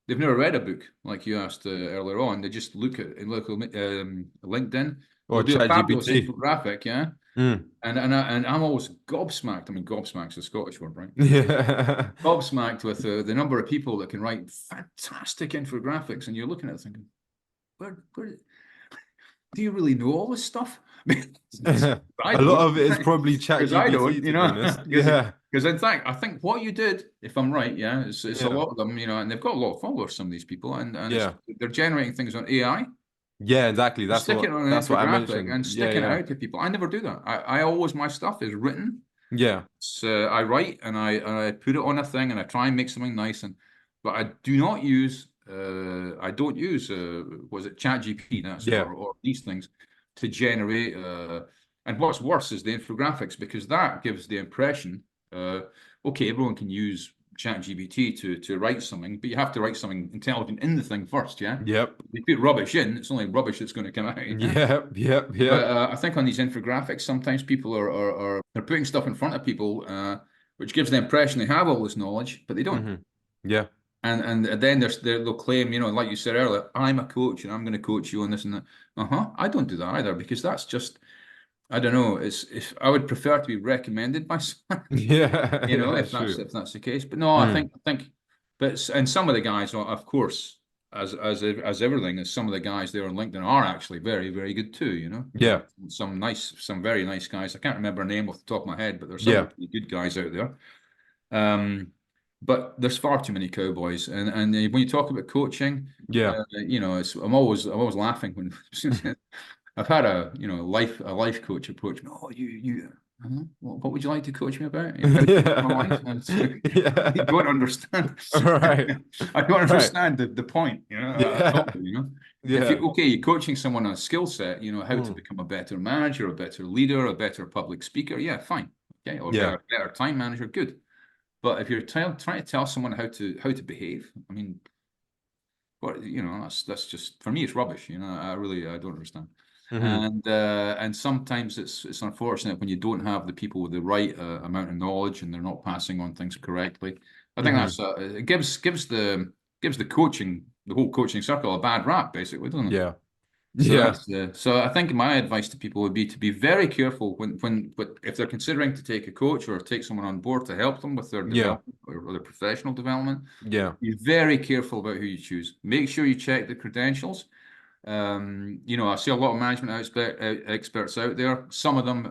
They've never read a book, like you asked earlier on. They just look at LinkedIn. They'll Or do a fabulous ChatGPT. infographic, yeah. Mm. And I'm always gobsmacked. I mean, gobsmacked's a Scottish word, right? Yeah. Gobsmacked with the number of people that can write fantastic infographics, and you're looking at it thinking, where do you really know all this stuff? I A lot don't, of it is probably because I don't, ChatGPT, to be honest. Yeah. because in fact, I think what you did, if I'm right, yeah, it's a Yeah. lot of them, and they've got a lot of followers, some of these people, and Yeah. they're generating things on AI. Yeah, exactly. You stick it on an That's what I infographic mentioned. and Yeah, sticking it yeah. out to people. I never do that. I always, my stuff is written. Yeah. So I write and I put it on a thing and I try and make something nice, but I do not use I don't use was it ChatGPT, that's Yeah. or these things to generate and what's worse is the infographics, because that gives the impression okay, everyone can use ChatGPT to write something, but you have to write something intelligent in the thing first, yeah. Yep. If you put rubbish in, it's only rubbish that's going to come out. Yeah? Yep. Yep. But Yep. I think on these infographics, sometimes people are they're putting stuff in front of people, which gives the impression they have all this knowledge, but they don't. Hmm. Yeah. And then they'll claim, like you said earlier, I'm a coach and I'm going to coach you on this and that. I don't do that either, because that's just, I don't know. If I would prefer to be recommended by someone, Yeah. Yeah. if True. that's the case. But no, Mm. but and some of the guys, of course, as everything, as some of the guys there on LinkedIn are actually very, very good too. Yeah. Some very nice guys. I can't remember a name off the top of my head, but there's some Yeah. really good guys out there. But there's far too many cowboys, and when you talk about coaching, Yeah. I'm always laughing when I've had a life coach approach me. Oh, you what would you like to coach me about? How to coach my life? Yeah. And it's like, I Yeah. don't understand. Right. I don't Right. understand the point, at all, Yeah. If Yeah. you're coaching someone on a skill set, how to Mm. become a better manager, a better leader, a better public speaker, yeah, fine. Okay, or Yeah. better time manager, good. But if you're trying to tell someone how to behave, I mean, what that's just, for me, it's rubbish. I don't understand. Hmm. And sometimes it's unfortunate when you don't have the people with the right amount of knowledge and they're not passing on things correctly. I think Hmm. that's it gives the whole coaching circle a bad rap, basically, doesn't it? Yeah. So Yeah. so I think my advice to people would be to be very careful if they're considering to take a coach or take someone on board to help them with their Yeah. development or their professional development. Yeah. Be very careful about who you choose. Make sure you check the credentials. I see a lot of management experts out there. Some of them,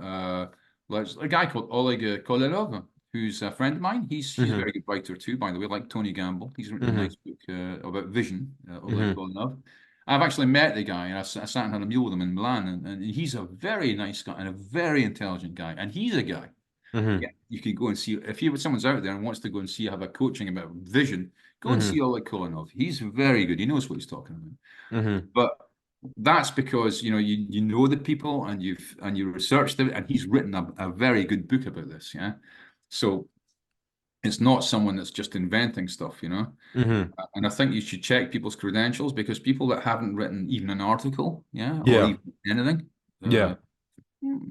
like a guy called Oleg Kolarov, who's a friend of mine. He's a Hmm. very good writer too, by the way, like Tony Gamble. He's written a Hmm. nice book about vision, Oleg Hmm. Kolarov. I've actually met the guy, and I sat and had a meal with him in Milan, and he's a very nice guy and a very intelligent guy. And he's a guy, Hmm. yeah, you can go and see if someone's out there and wants to go and see have a coaching about vision. Go and Hmm. see Oleg Kolarov. He's very good. He knows what he's talking about. Hmm. But that's because you know the people and you researched them, and he's written a very good book about this. Yeah, so it's not someone that's just inventing stuff. Hmm. And I think you should check people's credentials, because people that haven't written even an article, yeah, or Yeah. even anything, Yeah.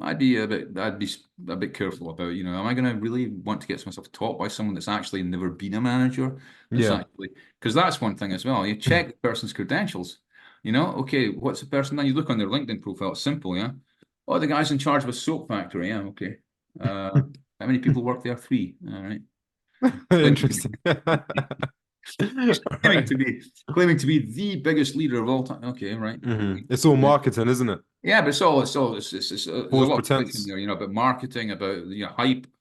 I'd be a bit careful about, am I going to really want to get myself taught by someone that's actually never been a manager? That's Yeah. actually, because that's one thing as well. You check the person's credentials. Okay, what's the person? Then you look on their LinkedIn profile. It's simple, yeah. Oh, the guy's in charge of a soap factory. Yeah, okay. How many people work there? Three. All right. Claiming to Interesting. claiming Right. to be claiming to be the biggest leader of all time. Okay, right. It's all marketing, isn't it? Yeah, but there's a False lot of things in pretense. there, about marketing, about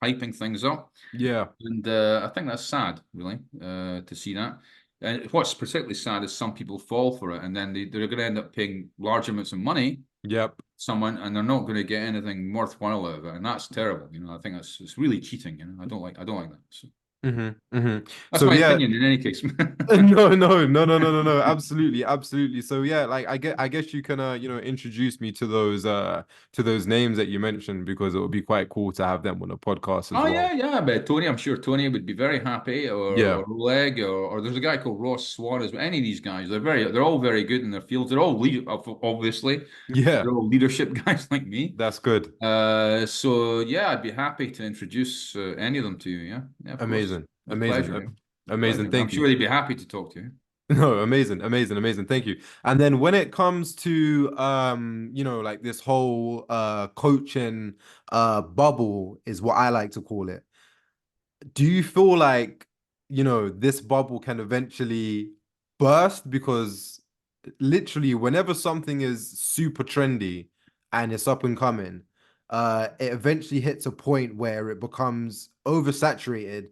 hyping things up, Yeah. and I think that's sad, really, to see that. And what's particularly sad is some people fall for it, and then they're going to end up paying large amounts of money to Yep. someone, and they're not going to get anything worthwhile out of it, and that's terrible. I think it's really cheating. I don't like that. So Hmm. Hmm. that's So my yeah. opinion in any case. No, no, no, no, no, no, no. Absolutely, absolutely. So yeah, like I guess you can introduce me to those names that you mentioned, because it would be quite cool to have them on a podcast as Oh well. yeah, yeah. But Tony, I'm sure Tony would be very happy, Yeah. or Oleg, or there's a guy called Ross Swan as well. Any of these guys, they're all very good in their fields. They're all obviously, Yeah. they're all leadership guys like me. That's good. So yeah, I'd be happy to introduce any of them to you. Yeah, yeah, of course, Amazing. with Amazing. pleasure. Yeah, with Amazing. pleasure. I'm Thank you. sure they'd be happy to talk to you. No, amazing, amazing, amazing. Thank you. And then when it comes to like this whole coaching bubble is what I like to call it. Do you feel like, this bubble can eventually burst? Because literally whenever something is super trendy and it's up and coming, it eventually hits a point where it becomes oversaturated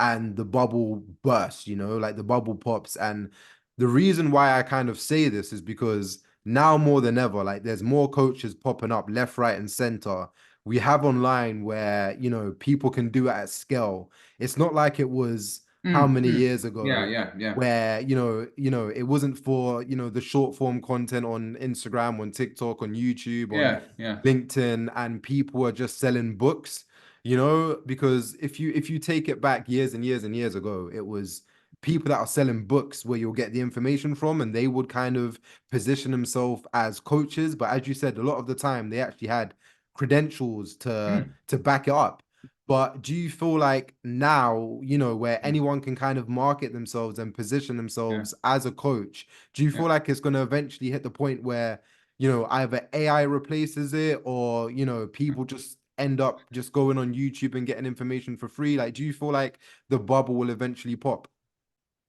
and the bubble bursts, like the bubble pops. And the reason why I kind of say this is because now more than ever, like there's more coaches popping up left, right, and center. We have online where, people can do it at scale. It's not like it was how Mm, many mm. years Yeah, ago yeah, yeah, where, it wasn't for, the short form content on Instagram, on TikTok, on YouTube, on yeah, yeah, LinkedIn, and people are just selling books, because if you take it back years and years and years ago, it was people that are selling books where you'll get the information from, and they would kind of position themselves as coaches. But as you said, a lot of the time they actually had credentials to mm, back it up. But do you feel like now, where mm, anyone can kind of market themselves and position yeah, themselves as a coach, do you yeah. feel like it's going to eventually hit the point where, either AI replaces it, or, people just end up just going on YouTube and getting information for free? Like, do you feel like the bubble will eventually pop?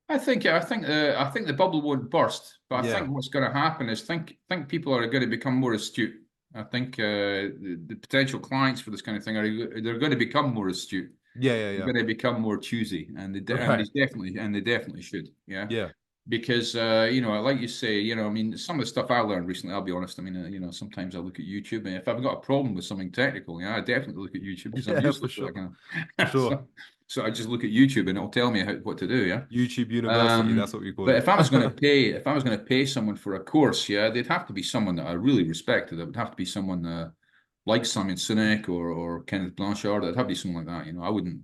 I think the bubble won't burst, but I Yeah. think what's going to happen is think people are going to become more astute. I think the potential clients for this kind of thing they're going to become more astute. Yeah, yeah, They're yeah. going to become more choosy, and Right. they definitely should. Yeah, Yeah. because like you say, I mean, some of the stuff I learned recently, I'll be honest. I mean, sometimes I look at YouTube, and if I've got a problem with something technical, I definitely look at YouTube because I'm Yeah, for useless at sure. that kind For of. sure. So I just look at YouTube, and it'll tell me what to do. Yeah. YouTube University, that's what we call But it. if I was going to pay someone for a course, yeah, they'd have to be someone that I really respected. It would have to be someone like Simon Sinek or Kenneth Blanchard. It'd have to be someone like that. I wouldn't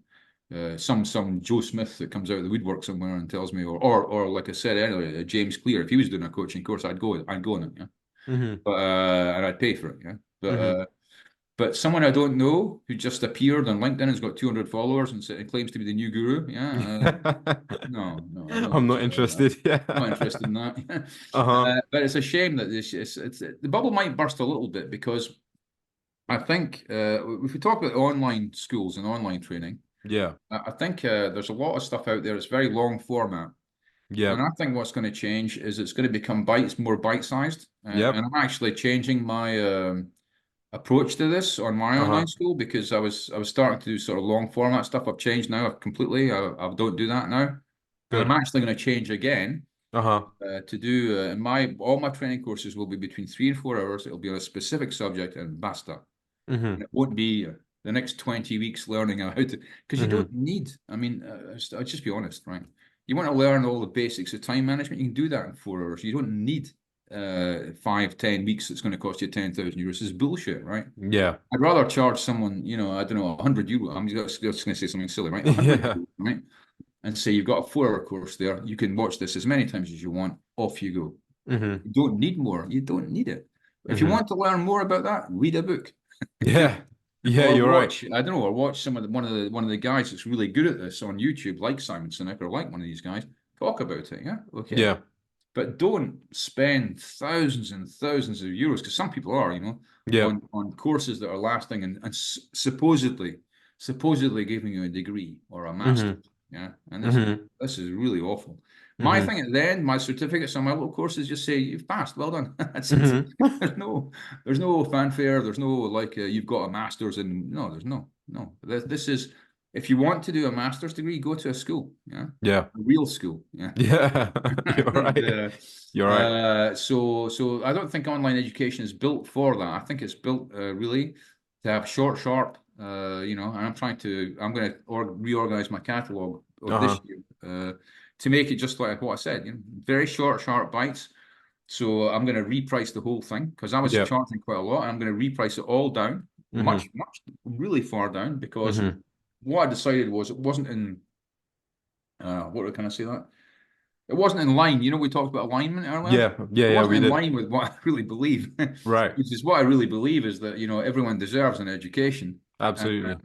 some Joe Smith that comes out of the woodwork somewhere and tells me, or like I said earlier, James Clear. If he was doing a coaching course, I'd go on it. Yeah, Hmm. but and I'd pay for it. Yeah, Hmm. but someone I don't know who just appeared on LinkedIn and has got 200 followers and claims to be the new guru. Yeah. No, no, I don't I'm think not so. interested. Yeah. I'm not interested in that. Uh-huh. But it's a shame that the bubble might burst a little bit, because I think if we talk about online schools and online training, Yeah. I think there's a lot of stuff out there that's very long format. And Yep. I think what's going to change is it's going to become more bite-sized. And Yep. I'm actually changing my approach to this on my Uh-huh. online school, because I was starting to do sort of long format stuff. I've changed now completely. I don't do that now, and I'm Good. actually going to change again Uh-huh. to do my all my training courses will be between 3 and 4 hours. It'll be on a specific subject and basta, Hmm. and it won't be the next 20 weeks learning how to, because you don't Hmm. need. I mean, I'll just be honest, right? You want to learn all the basics of time management, you can do that in 4 hours. You don't need 5, 10 weeks that's going to cost you 10,000 euros is bullshit, right? Yeah. I'd rather charge someone, I don't know, 100 euro. I'm just going to say something silly, right? 100 Yeah. euro, right? And say you've got a 4-hour course there. You can watch this as many times as you want. Off you go. Hmm. You don't need more. You don't need it. If you Hmm. want to learn more about that, read a book. Yeah. Yeah, Or you're right. watch, I don't know, or watch one of the guys that's really good at this on YouTube, like Simon Sinek or like one of these guys, talk about it. Yeah, okay. Yeah. But don't spend thousands and thousands of euros, because some people are, Yeah. on courses that are lasting and supposedly giving you a degree or a master. Hmm. Yeah, and Hmm. this is really awful. My Hmm. thing at the end, my certificates on my little courses just say you've passed. Well done. That's it. Hmm. There's no fanfare. There's no like you've got a master's, and no, there's no. This is, if you want to do a master's degree, go to a school. Yeah, Yeah. a real school. Yeah. Yeah. You're And right. You're right. so I don't think online education is built for that. I think it's built really to have short, sharp. And I'm going to reorganize my catalog of this Uh-huh. year to make it just like what I said. Very short, sharp bites. So I'm going to reprice the whole thing because I was Yeah. charging quite a lot, and I'm going to reprice it all down, Hmm. much, much, really far down, because Hmm. what I decided was it wasn't in. What can I say that? It wasn't in line. We talked about alignment earlier. Yeah. Yeah. It Yeah, wasn't we in did. line with what I really believe, Right. which is what I really believe is that everyone deserves an education, and Absolutely.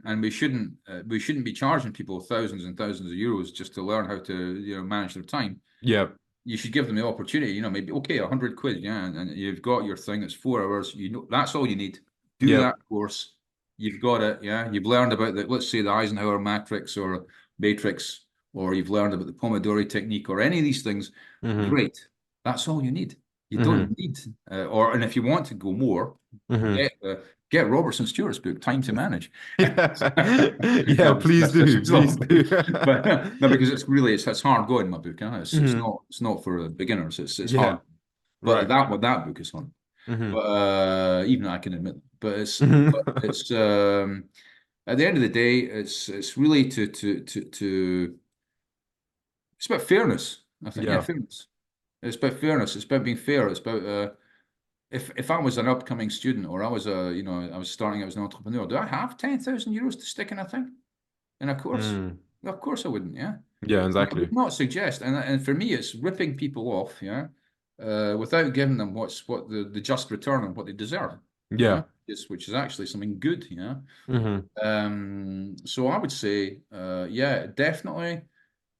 we shouldn't be charging people thousands and thousands of euros just to learn how to manage their time. Yeah. You should give them the opportunity. Maybe okay, 100 quid, yeah, and you've got your thing. It's 4 hours. That's all you need. Do Yeah. that course. You've got it. Yeah, you've learned about the, let's say, the Eisenhower matrix, or you've learned about the Pomodori technique, or any of these things. Hmm. Great. That's all you need. You Hmm. don't need, and if you want to go more, Hmm. get Robertson Stewart's book, Time to Manage. Yeah. Yeah, No, please that's just do. Please example. do. But no, because it's hard going, my book. Huh? It's Hmm. not for beginners. It's hard. Yeah. But Right. what that book is on. Hmm. But even I can admit. But Hmm. it's at the end of the day, it's really to it's about fairness. I think, yeah, Yeah. fairness. It's about fairness. It's about being fair. It's about if I was an upcoming student, or I was I was starting out as an entrepreneur, do I have 10,000 euros to stick in a thing, in a course? Mm. Well, of course I wouldn't. Yeah, Yeah, I would exactly. not suggest. And for me, it's ripping people off. Yeah, without giving them what the just return on what they deserve. Yeah, Yeah. which is actually something good. Yeah. Hmm. So I would say, yeah, definitely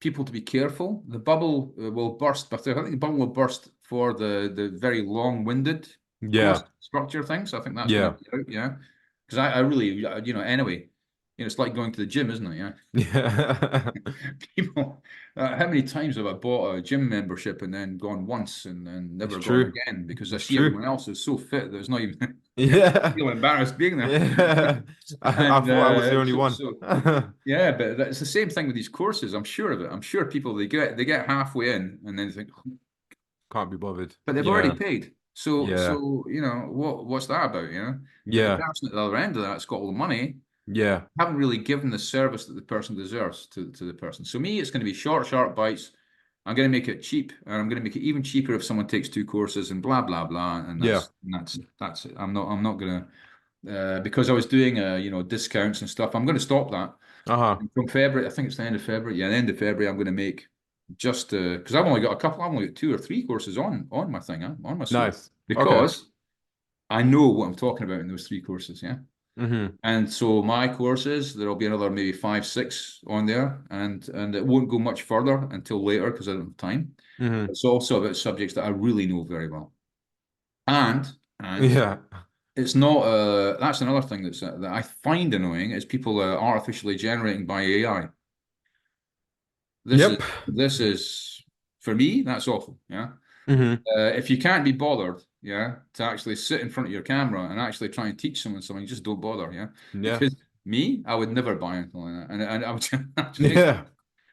people to be careful. The bubble will burst, but I think the bubble will burst for the very long-winded course Yeah. structure things. I think that's going to Yeah. be out, yeah. Because I really, anyway, it's like going to the gym, isn't it? Yeah. Yeah. People, how many times have I bought a gym membership and then gone once and then It's never gone true. again because I It's see true. everyone else is so fit that it's not even, Yeah. feel embarrassed being there. Yeah. I And thought I was the only so, one. so yeah, but it's the same thing with these courses. I'm sure of it. I'm sure people they get halfway in and then think, "Oh," Can't be bothered. but they've already Yeah. paid. So Yeah. so what's that about? But the Yeah. person at the other end of that's got all the money Yeah. haven't really given the service that the person deserves to the person. So me, it's going to be short, sharp bites. I'm going to make it cheap, and I'm going to make it even cheaper if someone takes 2 courses and blah blah blah. And Yeah. that's it. I'm not going to because I was doing discounts and stuff. I'm going to stop that. Uh-huh. And from February, I think it's the end of February. Yeah, the end of February, I'm going to make just because I've only got a couple. I've only got 2 or 3 courses on my thing, huh? On my suite, Nice. Okay. because I know what I'm talking about in those 3 courses. Yeah. Hmm. And so my courses, there'll be another maybe 5, 6 on there, and it won't go much further until later because I don't have time. Hmm. It's also about subjects that I really know very well, and Yeah. it's not. That's another thing that I find annoying is people artificially generating by AI. This is Yep. this is for me, that's awful. Yeah. Hmm. If you can't be bothered, yeah, to actually sit in front of your camera and actually try and teach someone something, just don't bother, yeah. Yeah. Because me, I would never buy anything like that, and I would just think Yeah.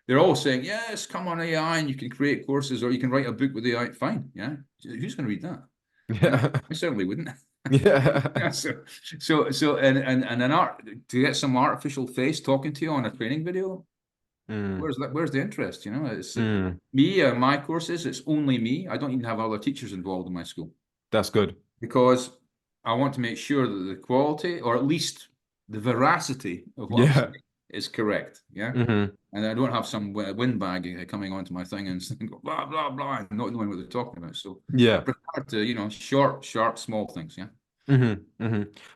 they're all saying, yes, come on AI, and you can create courses or you can write a book with AI. Fine, yeah. Who's going to read that? And Yeah. I certainly wouldn't. Yeah. Yeah, so and an art to get some artificial face talking to you on a training video. Mm. Where's the interest? You know, it's Mm. me, my courses, it's only me. I don't even have other teachers involved in my school That's good. because I want to make sure that the quality, or at least the veracity of what I'm Yeah. saying, is correct. Yeah. Hmm. And I don't have some windbag coming onto my thing and saying blah blah blah and not knowing what they're talking about. So I Yeah. prefer to, short, sharp, small things. Yeah.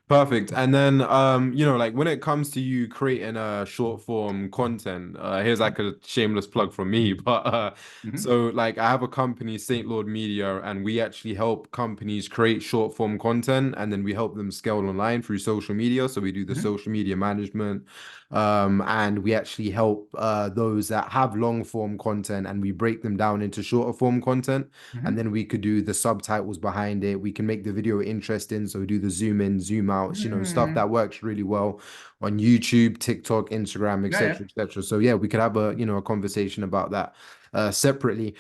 Perfect. And then like when it comes to you creating a short form content, here's like a shameless plug from me, but Mm-hmm. so like I have a company, St. Lord Media, and we actually help companies create short form content and then we help them scale online through social media. So we do the Mm-hmm. social media management, and we actually help those that have long form content and we break them down into shorter form content, and Mm-hmm. then we could do the subtitles behind it. We can make the video interesting, so we do the zoom in, zoom outs, stuff Mm-hmm. that works really well on YouTube, TikTok, Instagram, Yeah, yeah. etc., etc. So yeah, we could have a conversation about that separately.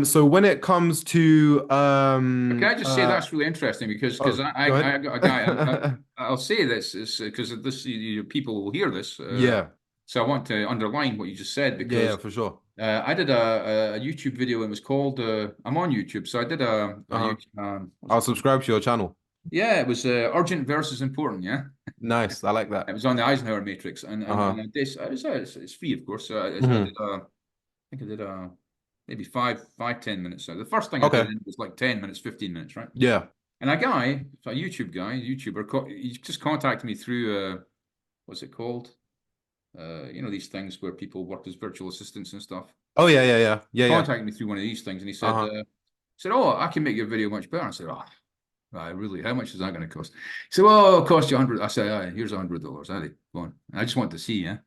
So when it comes to But can I just say that's really interesting because oh, go I got a guy. ahead. I'll say this is because this people will hear this. Yeah, So I want to underline what you just said yeah, yeah, because for sure. I did a YouTube video and it was called I'm on YouTube. So I did a Uh-huh. YouTube what's I'll it called? subscribe to your channel. Yeah, it was Urgent versus Important. Yeah, Nice, I like it that. was on the Eisenhower matrix and Uh-huh. I did, it's free of course. So I did Hmm. I think I did maybe 10 minutes. So the first thing I did Okay. was like 10 minutes, 15 minutes, right? Yeah. And a YouTuber, he just contacted me through what's it called? These things where people work as virtual assistants and stuff. Oh yeah, yeah, yeah, yeah, yeah. Contacted me through one of these things, and he Uh-huh. said, "Oh, I can make your video much better." I said, "Oh, right, really? How much is that going to cost?" He said, "Well, it'll cost you 100." I said, "All right, here's $100." I think, go on. I just want to see, yeah.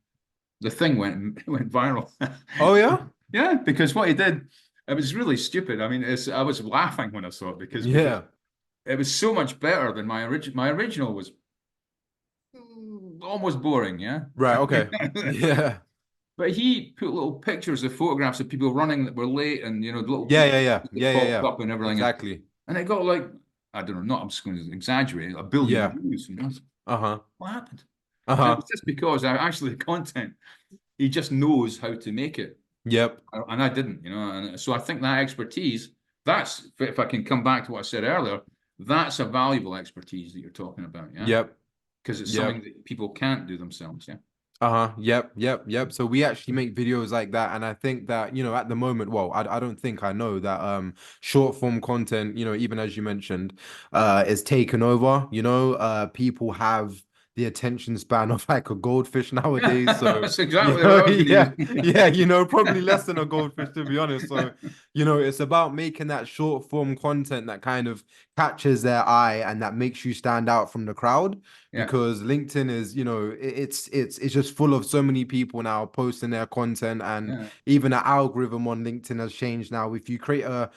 The thing went viral. Oh yeah? Yeah, because what he did, it was really stupid. I mean, I was laughing when I saw it because Yeah. it was so much better than my original. My original was almost boring, yeah. Right, okay. Yeah. But he put little pictures of photographs of people running that were late, and little Yeah, yeah, people yeah. that Yeah, yeah, popped yeah. up and everything, Exactly. and it got like I don't know, not I'm just going to exaggerate, 1 billion Yeah. views. And I was, Uh-huh. what happened? And it Uh-huh. was just because I actually the content he just knows how to make it, Yep. and I didn't, and so I think that expertise. That's if I can come back to what I said earlier. That's a valuable expertise that you're talking about, yeah, Yep. because it's something Yep. that people can't do themselves, yeah. Uh-huh. Yep. Yep. Yep. So we actually make videos like that. And I think that, at the moment, well, I don't think I know that short form content, even as you mentioned, is taken over. People have the attention span of like a goldfish nowadays. So, That's exactly what I was going to use. yeah, yeah, probably less than a goldfish to be honest. So, it's about making that short form content that kind of catches their eye and that makes you stand out from the crowd, Yeah, because LinkedIn is, it's just full of so many people now posting their content, and yeah. even the algorithm on LinkedIn has changed now. If you create a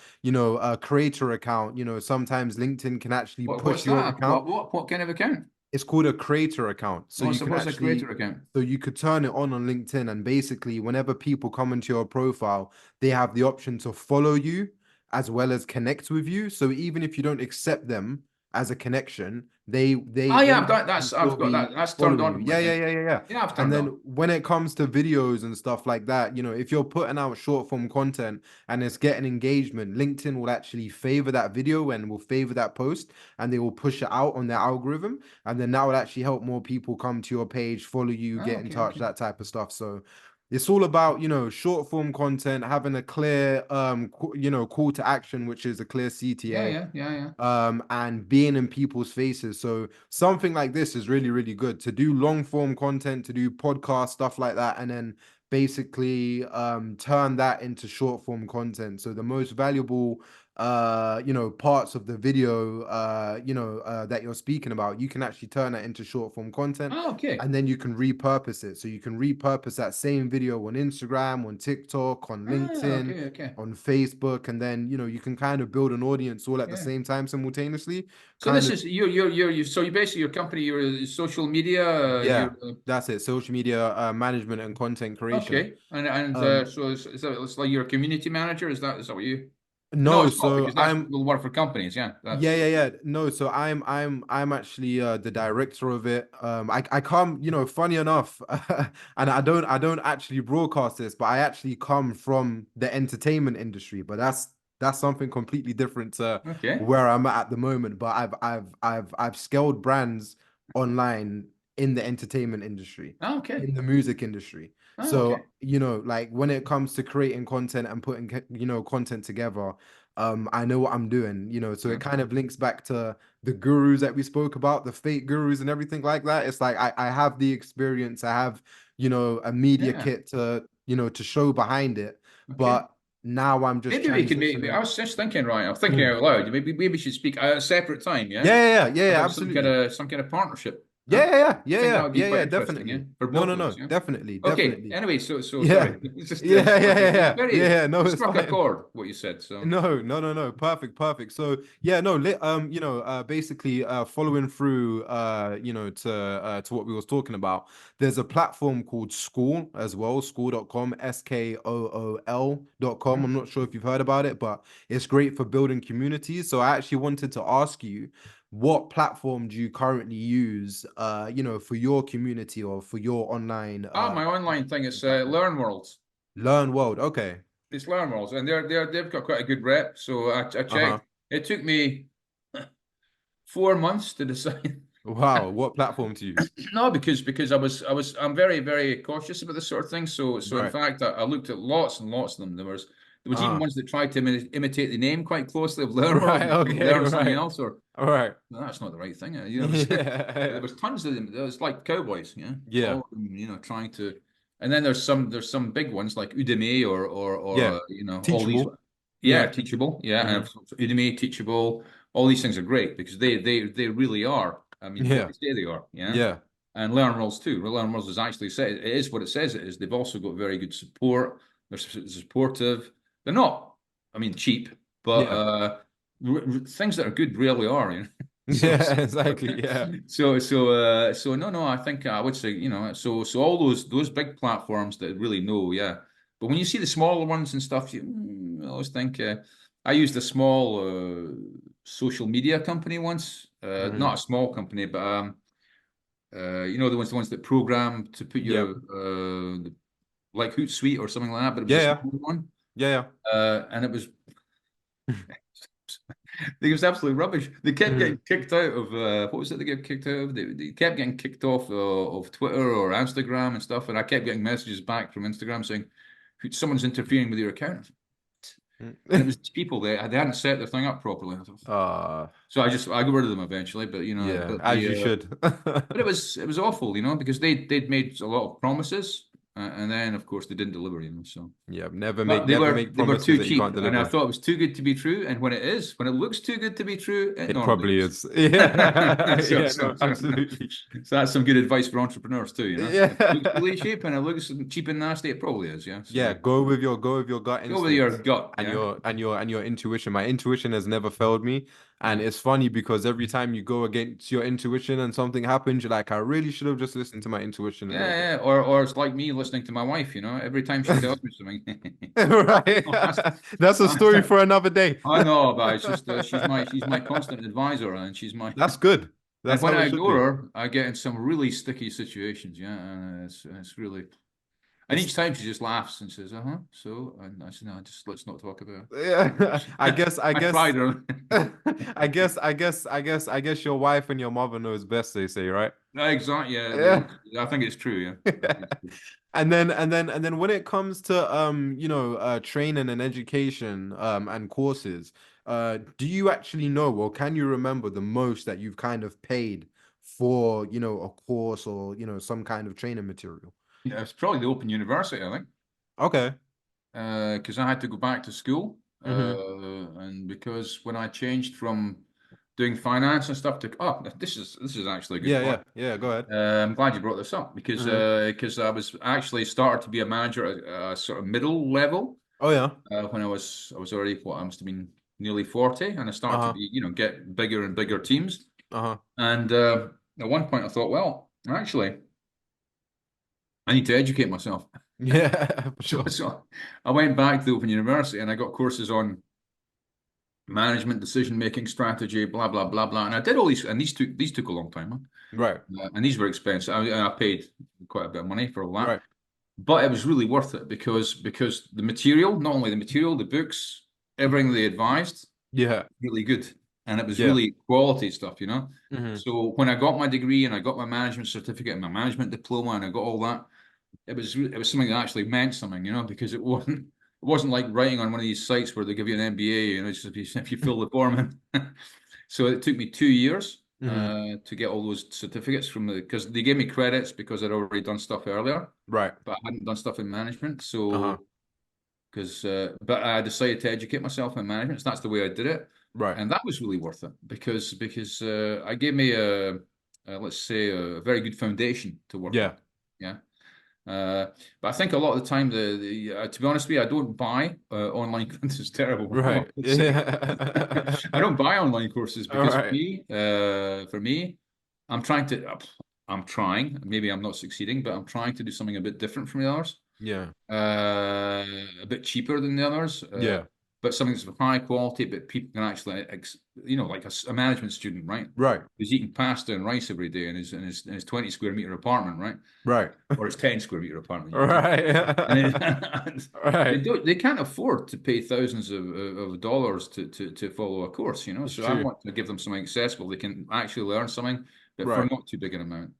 creator account, sometimes LinkedIn can actually What's push your that? account. What kind of account? It's called a creator account. So you can What's a creator actually, account? so you could turn it on LinkedIn, and basically whenever people come into your profile, they have the option to follow you as well as connect with you. So even if you don't accept them as a connection, Oh they yeah, can I've still got be that. That's turned following on you. on my Yeah, yeah, thing. yeah, yeah, yeah. Yeah, I've And turned on. then when it comes to videos and stuff like that, if you're putting out short form content and it's getting engagement, LinkedIn will actually favor that video and will favor that post, and they will push it out on their algorithm, and then that will actually help more people come to your page, follow you, Oh, get in okay, touch, okay. that type of stuff. So it's all about, short form content, having a clear call to action, which is a clear Yeah, CTA, yeah, yeah, yeah. and being in people's faces. So something like this is really, really good to do long form content, to do podcast stuff like that, and then basically turn that into short form content. So the most valuable parts of the video that you're speaking about, you can actually turn that into short form content, Oh, okay. and then you can repurpose it. So you can repurpose that same video on Instagram, on TikTok, on Ah, LinkedIn, okay, okay. on Facebook, and then you can kind of build an audience all at the Yeah. same time simultaneously. So Kind this of, is you so you basically your company, your social media, yeah, that's it. Social media management and content creation. okay, and Um, so it's like you're a community manager. Is that what you? No, No, it's not so because that's will work for companies. Yeah, yeah, that's yeah, yeah. No, so I'm actually the director of it. I come, funny enough, and I don't actually broadcast this, but I actually come from the entertainment industry, but that's something completely different to okay. where I'm at the moment. But I've scaled brands online in the entertainment industry, Oh, okay. in the music industry. Oh, okay. So, like when it comes to creating content and putting, content together, I know what I'm doing, so it kind of links back to the gurus that we spoke about, the fake gurus and everything like that. It's like I have the experience, I have, a media Yeah. kit to show behind it. Okay. But now I'm just Maybe we could make. I transitioning. was just thinking, right? I'm thinking Mm. out loud. Maybe we should speak at a separate time. Yeah, Yeah, yeah, yeah, yeah, we'll yeah, have absolutely. some kind of partnership. Huh? Yeah, yeah, I yeah, think that yeah, would be yeah, quite yeah, interesting. Yeah, definitely. for No, both no, of no, us. Yeah. definitely, Okay. definitely. Anyway, so sorry. Yeah. It's just Yeah, yeah, it yeah, was yeah. Yeah, very yeah. No, it it's struck a fine. chord what you said. So No, no, no, no. Perfect, perfect. So yeah, no, basically following through to what we was talking about, there's a platform called School as well, school.com, SKOOL.com. mhm. I'm not sure if you've heard about it, but it's great for building communities. So I actually wanted to ask you, what platform do you currently use for your community or for your online My online thing is platform? Learn Worlds. Learn World. Okay. It's Learn Worlds, and they've got quite a good rep. So I Uh-huh. checked. It took me 4 months to decide. Wow, what platform to use? No, because I'm very very cautious about this sort of thing. So in Right. fact I looked at lots and lots of them. There was even Uh-huh. ones that tried to imitate the name quite closely of Learn World, Right, and try to okay, learn something right. else. Or All right. no, that's not the right thing. There Yeah. was tons of them. There was like cowboys, Yeah. all of them, trying to. And then there's some big ones like Udemy or Yeah. all these. Teachable. Yeah, Yeah. Teachable. Yeah, Hmm. and Udemy, Teachable. All these things are great because they really are. I mean, what Yeah. they say they are. Yeah. Yeah. And Learn Rules too. Learn Rules is actually said it is what it says it is. They've also got very good support. They're supportive. They're not, I mean, cheap, but Yeah. things that are good rarely are. So Yeah, exactly. Yeah. so no, I think I would say, so all those big platforms that really know, yeah. But when you see the smaller ones and stuff, I always think I used a small social media company once, Hmm. not a small company, but the ones that program to put Yeah. your like Hootsuite or something like that, but it was Yeah, a yeah. small one, Yeah, and it was it was absolutely rubbish. They kept yeah. getting kicked out of what was it? They get kicked out of. They kept getting kicked off of Twitter or Instagram and stuff, and I kept getting messages back from Instagram saying someone's interfering with your account, and it was people they hadn't set their thing up properly. Uh, So I got rid of them eventually, but yeah, as you should. but it was awful, because they'd made a lot of promises, and then of course they didn't deliver, So, Yeah, but they never were make they were promises too that you can't cheap, and I deliver. thought it was too good to be true. And when it looks too good to be true, it It normally probably is. is. Yeah. So, Yeah, so, no, so, absolutely. so that's some good advice for entrepreneurs too, If it looks Yeah. really cheap and it looks cheap and nasty, it probably is, yeah. Yeah, So go with your gut go with your instincts gut, and yeah. your intuition. My intuition has never failed me. And Yeah. it's funny because every time you go against your intuition and something happens, you're like, I really should have just listened to my intuition a little bit. Yeah, yeah. Or it's like me listening to my wife, Every time she tells me something. Right. Oh, That's a story for another day. I know, but it's just she's my constant advisor, and she's my That's good. and That's when how I it should ignore be. her, I get in some really sticky situations. Yeah, and it's really. And It's each time she just laughs and says, "Uh-huh." So, and I said, "No, just let's not talk about yeah. I it." guess I I tried guess her. I guess your wife and your mother knows best, they say, right? No, exactly. Yeah. Yeah, I think it's true. Yeah, I think it's true. And then when it comes to training and education and courses, do you actually know, or can you remember the most that you've kind of paid for, a course or, some kind of training material? Yeah, it's probably the Open University, I think, Okay. because I had to go back to school, Mm-hmm. and because when I changed from doing finance and stuff to this is actually a good Yeah, point. yeah, yeah, go ahead. I'm glad you brought this up Mm-hmm. because I was actually started to be a manager at a sort of middle level Oh yeah. when I was already I must have been nearly 40, and I started to Uh-huh. be get bigger and bigger teams. Uh-huh. And at one point I thought, well, actually, I need to educate myself. Yeah, for So, sure. so I went back to the Open University and I got courses on management, decision-making strategy, blah, blah, blah, blah. And I did all these, and these took a long time, Right. and these were expensive. I paid quite a bit of money for all that. Right. But it was really worth it because the material, not only the material, the books, everything they advised, Yeah. really good. And it was Yeah. really quality stuff, you know? Hmm. So when I got my degree and I got my management certificate and my management diploma and I got all that, it was something that actually meant something, you know, because it wasn't like writing on one of these sites where they give you an MBA, you know, just if you fill the form in. So it took me 2 years Hmm. to get all those certificates because they gave me credits because I'd already done stuff earlier, Right. but I hadn't done stuff in management. Uh-huh. So but I decided to educate myself in management. So that's the way I did it, Right. and that was really worth it because I gave me let's say a very good foundation to work on. Yeah. Yeah. But I think a lot of the time, to be honest with you, I don't buy online. This is terrible. I'm Right. not saying Yeah. I don't buy online courses All because right. for me, I'm trying to. I'm trying. Maybe I'm not succeeding, but I'm trying to do something a bit different from the others. Yeah. A bit cheaper than the others, Yeah. but something that's of high quality, but people can actually, like a management student, right? Right. Who's eating pasta and rice every day in his 20 square meter apartment, right? Right. Or his 10 square meter apartment, you know. Right. And Right. they can't afford to pay thousands of dollars to follow a course, you know. It's So I true. want to give them something accessible. They can actually learn something, but for Right. not too big an amount.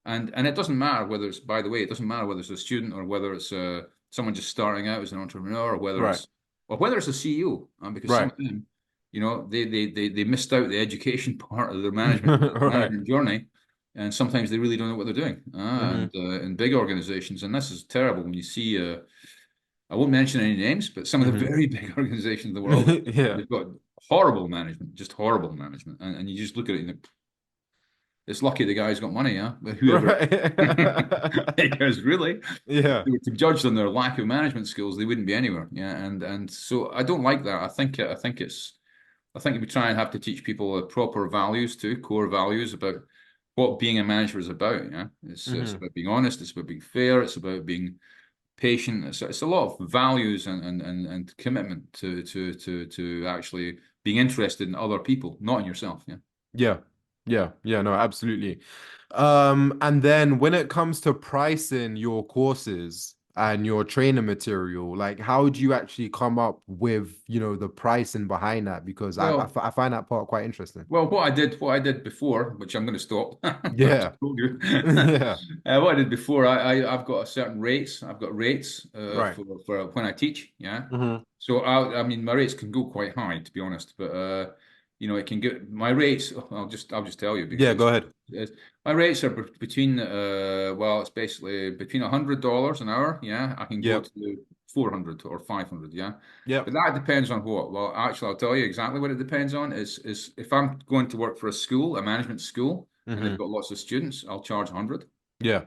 And it doesn't matter whether it's, by the way, it doesn't matter whether it's a student or whether it's someone just starting out as an entrepreneur, Right. or whether it's a CEO, because some Right. of them, you know, they missed out the education part of their Right. management journey, and sometimes they really don't know what they're doing. Hmm. And in big organizations, and this is terrible when you see. I won't mention any names, but some of the Hmm. very big organizations in the world, Yeah. they've got horrible management, just horrible management, and you just look at it and it's lucky the guy's got money, yeah. But whoever, Right. because really, if Yeah. they were to judge on their lack of management skills, they wouldn't be anywhere. Yeah, and so I don't like that. I think we try and have to teach people proper values too, core values about what being a manager is about. Yeah, it's Hmm. about being honest. It's about being fair. It's about being patient. It's a lot of values and commitment to actually being interested in other people, not in yourself. Yeah. Yeah. Yeah. Yeah. No, absolutely. And then when it comes to pricing your courses and your trainer material, like how do you actually come up with, the pricing behind that? Because Well, I find that part quite interesting. what I did before, which I'm going to stop. I've just Yeah. told you. Yeah. What I did before, I've got a certain rates. I've got rates Right. for when I teach. Yeah. Hmm. So I mean, my rates can go quite high, to be honest. But it can get my rates. I'll just tell you because Yeah, go ahead. my rates are between well, it's basically between $100 an hour. Yeah, I can go Yep. to 400 or 500. Yeah. But Yep. that depends on what. Well, actually, I'll tell you exactly what it depends on. Is if I'm going to work for a school, a management school, and they've Hmm. got lots of students, I'll charge 100. Yeah.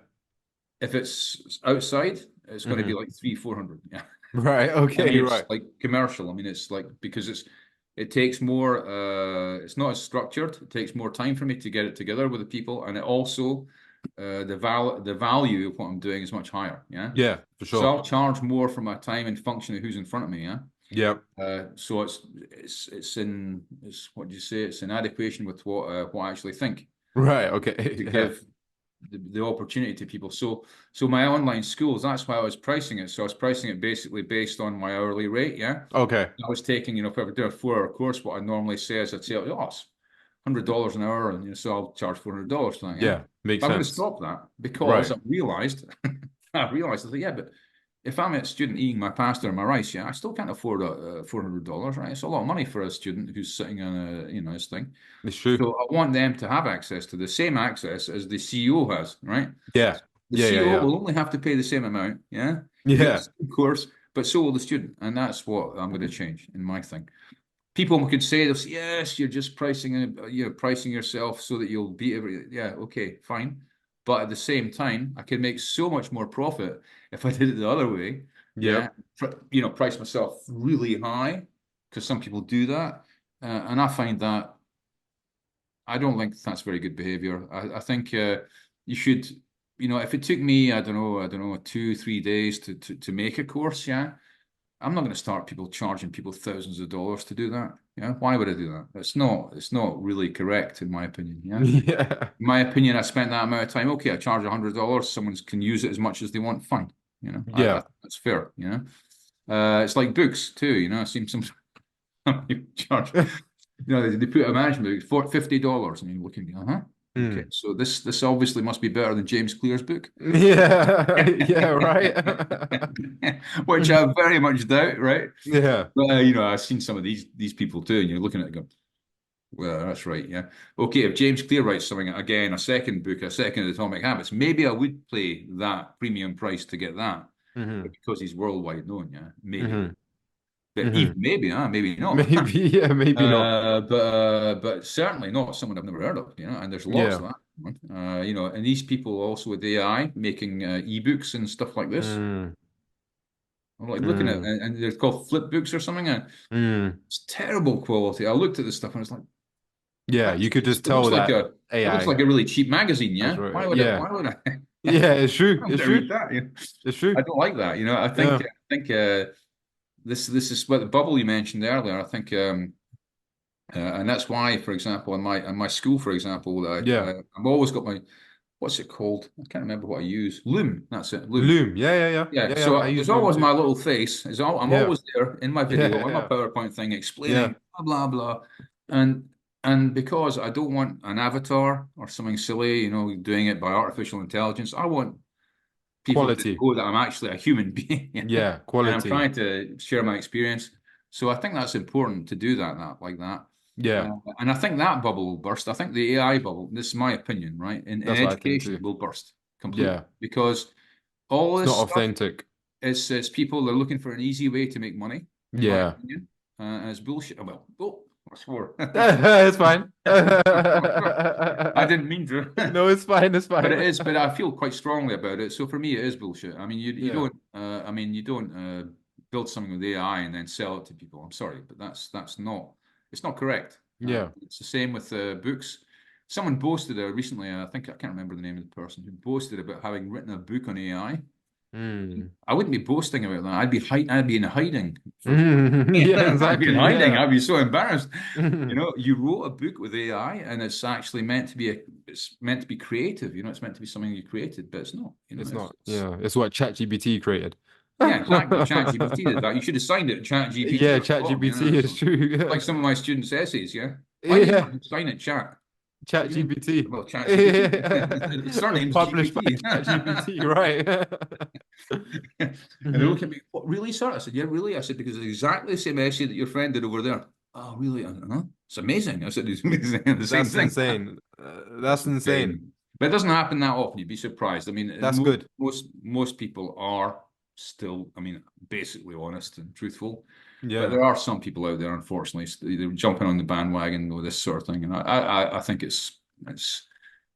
If it's outside, it's going to be Hmm. like 300, 400. Yeah. Right. I mean, Okay. it's Right. like commercial. I mean, it's like because it takes more. It's not as structured. It takes more time for me to get it together with the people, and it also the value of what I'm doing is much higher. Yeah. Yeah, for So sure. I'll charge more for my time and function of who's in front of me. Yeah. Yep. So it's what do you say? It's in adequation with what I actually think Right. uh, Okay. to Yeah. give the opportunity to people. So my online schools, that's why I was pricing it. So I was pricing it basically based on my hourly rate. Yeah. Okay. I was taking, if I were doing a 4 hour course, what I normally say is I'd say, oh, it's $100 an hour, and so I'll charge $400 for that. Yeah. Yeah. Makes But I'm going to sense. stop that because Right. I've realized, I thought, yeah, but if I'm a student eating my pasta and my rice, yeah, I still can't afford $400, right? It's a lot of money for a student who's sitting on his thing. It's true. So I want them to have access to the same access as the CEO has, right? Yeah. The Yeah. Yeah. CEO Yeah. will only have to pay the same amount, yeah, to get the Yeah. same course, but so will the student, and that's what I'm going to change in my thing. People could say, they'll say, yes, you're just pricing yourself so that you'll beat every. Yeah, okay, fine. But at the same time, I can make so much more profit if I did it the other way. Yeah, Yep. price myself really high because some people do that, and I find that I don't think that's very good behavior. I think you should, if it took me, I don't know, 2, 3 days to make a course, yeah, I'm not going to start people charging people thousands of dollars to do that. Yeah, why would I do that? It's not really correct in my opinion. Yeah, Yeah. in my opinion, I spent that amount of time. Okay, I charge $100. Someone can use it as much as they want. Fine. I Yeah. think that's fair. It's like books too. I've seen some people charge. They put a management book for $50. I mean, looking, okay, Mm. so this obviously must be better than James Clear's book. Yeah. Yeah, right. Which I very much doubt, right? Yeah. But I've seen some of these people too, and you're looking at it going, well, that's right, yeah. Okay, if James Clear writes something again, a second book, a second Atomic Habits, maybe I would pay that premium price to get that, Hmm. but because he's worldwide known, yeah, maybe. Hmm. But Hmm. even maybe, maybe not. Maybe, yeah, maybe not. But certainly not someone I've never heard of, and there's lots Yeah. of that. And these people also with AI making ebooks and stuff like this. Mm. I'm like looking at, Mm. and they're called flip books or something, and Mm. it's terrible quality. I looked at this stuff and I was like, Yeah, that's you could just it looks tell like that a AI really cheap magazine, has yeah. wrote Why it. would it? Yeah. Why would I? Yeah, it's true. I'm It's gonna true. read that. It's true. I don't like that. Yeah. I think this is what the bubble you mentioned earlier. I think and that's why, for example, in my school, for example, Yeah. I've always got my what's it called? I can't remember what I use. Loom. That's it. Loom. Loom. Yeah, yeah, yeah. Yeah. Yeah, yeah. I So use there's Loom always too. my little face. I'm Yeah. always there in my video, Yeah, in my yeah. PowerPoint thing, Yeah. explaining blah blah blah, and and because I don't want an avatar or something silly, doing it by artificial intelligence, I want people to Quality. know that I'm actually a human being, Yeah, and I'm quality. trying to share my experience. So I think that's important to do that like that. Yeah. And I think that bubble will burst. I think the AI bubble, this is my opinion, right? In That's what I think education too. will burst completely Yeah. because all It's this not stuff authentic. it's people that are looking for an easy way to make money, in my Yeah. opinion. And it's bullshit. Well, I swore. It's fine. I didn't mean to. No, it's fine. It's But it fine. is, but I feel quite strongly about it. So for me, it is bullshit. I mean, Yeah. you don't build something with AI and then sell it to people. I'm sorry, but that's not, it's not correct. Yeah. It's the same with books. Someone boasted recently, I think, I can't remember the name of the person who boasted about having written a book on AI. Mm. I wouldn't be boasting about that. I'd be in hiding Yeah, I'd be in exactly. hiding. Yeah. I'd be so embarrassed. Mhm. You wrote a book with AI, and it's actually meant to be it's meant to be creative. It's meant to be something you created, but it's not. It's not. Yeah. It's what ChatGPT created. Yeah, exactly. ChatGPT did that. You should have signed it. ChatGPT Yeah, or form, ChatGPT is So, true. like some of my students' essays. Yeah, why do you Yeah. not sign it, Chat? What do you mean? ChatGPT. Well, ChatGPT. Its surname's Published by GPT. ChatGPT, right? And they Hmm. look at me, what, really, sir? I said, yeah, really. I said, because it's exactly the same essay that your friend did over there. Oh, really? I said, huh? It's amazing. I said, it's amazing. The same That's thing. insane. That's insane. But it doesn't happen that often. You'd be surprised. I mean, That's good. most people are still, I mean, basically honest and truthful. But Yeah. there are some people out there, unfortunately, they're jumping on the bandwagon with this sort of thing, and I think it's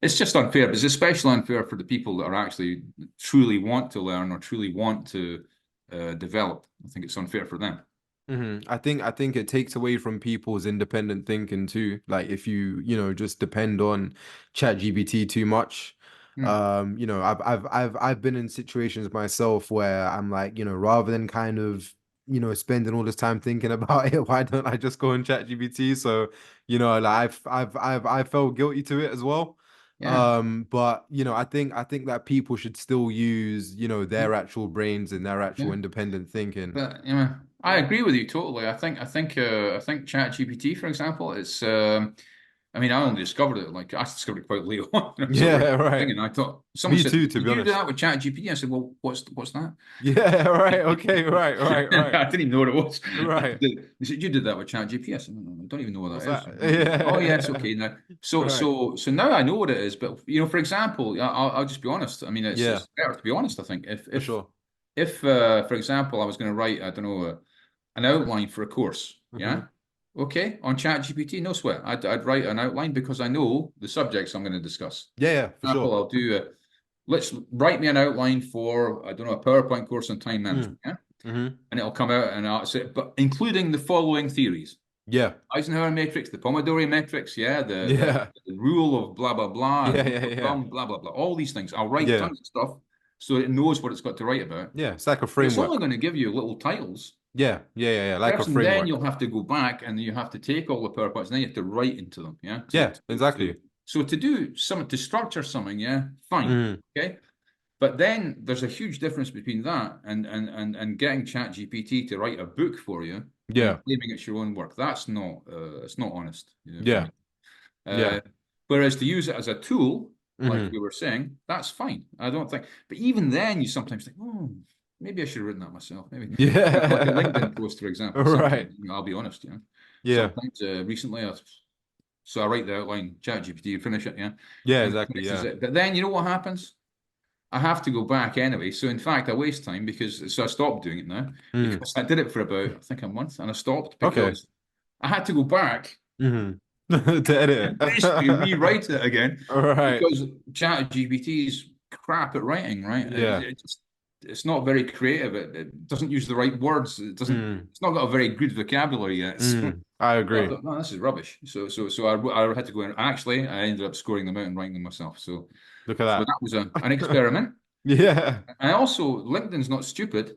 just unfair. But it's especially unfair for the people that are actually truly want to learn or truly want to develop. I think it's unfair for them. I think it takes away from people's independent thinking too. Like if you just depend on ChatGPT too much. Mm. I've been in situations myself where I'm like, rather than kind of, spending all this time thinking about it, why don't I just go on ChatGPT? So, like I've felt guilty to it as well. Yeah. But I think that people should still use, Yeah. their actual brains and their actual Yeah. independent thinking. But I agree with you totally. I think ChatGPT, for example, it's I mean, I only discovered it like I discovered it quite late on. It's a Yeah, really good thing, right. and I thought someone Me said, too, to "Did be you do honest. that with ChatGPT?" I said, "Well, what's that?" Yeah, right. Okay, right, right, right, I didn't even know what it was. right. They said, "You did that with ChatGPT." I said, "No, I don't even know what What's that is." that? Oh yes, Yeah. okay. Now, Right. so now I know what it is. But for example, I'll just be honest. I mean, Yeah, it's better to be honest. I think for sure. if for example, I was going to write, I don't know, an outline for a course, Hmm. yeah. Okay, on ChatGPT, no sweat. I'd write an outline because I know the subjects I'm going to discuss. Yeah, yeah, for For example, sure. I'll do let's write me an outline for, I don't know, a PowerPoint course on time Mm. management, yeah? Hmm. And it'll come out and I'll say, but including the following theories. Yeah, Eisenhower matrix, the Pomodori matrix, yeah, yeah, the rule of blah blah blah, yeah, and yeah, rule of yeah, thumb, blah blah blah. All these things. I'll write yeah, tons of stuff so it knows what it's got to write about. yeah. It's like a But it's only framework. going to give you little titles. Yeah. Like a Person, then framework. you'll have to go back and you have to take all the PowerPoints and then you have to write into them. Yeah. Yeah, exactly. So to do something, to structure something, yeah, fine. Mm, Okay. But then there's a huge difference between that and getting ChatGPT to write a book for you yeah, and claiming it's your own work. That's not it's not honest, for yeah, me. yeah. Uh, Whereas to use it as a tool, like Hmm. we were saying, that's fine. I don't think. But even then, you sometimes think, oh, maybe I should have written that myself. Maybe like a Yeah. LinkedIn post, for example. Right. Sometimes, I'll be honest, Yeah. Sometimes recently, so I write the outline, ChatGPT, finish it, yeah, Yeah, and it exactly. finishes Yeah. it. But then you know what happens? I have to go back anyway. So in fact, I waste time so I stopped doing it now Mm. because I did it for about I think a month and I stopped Okay. because I had to go back Hmm. To edit and basically it. rewrite it again All right. because ChatGPT is crap at writing, right? Yeah. It's not very creative. It doesn't use the right words. Mm. It's not got a very good vocabulary yet. So Mm. I I agree. thought, no, this is rubbish. So I had to go in. Actually, I ended up scoring them out and writing them myself. Look at So that was an that. experiment. Yeah. And also, LinkedIn's not stupid. Huh?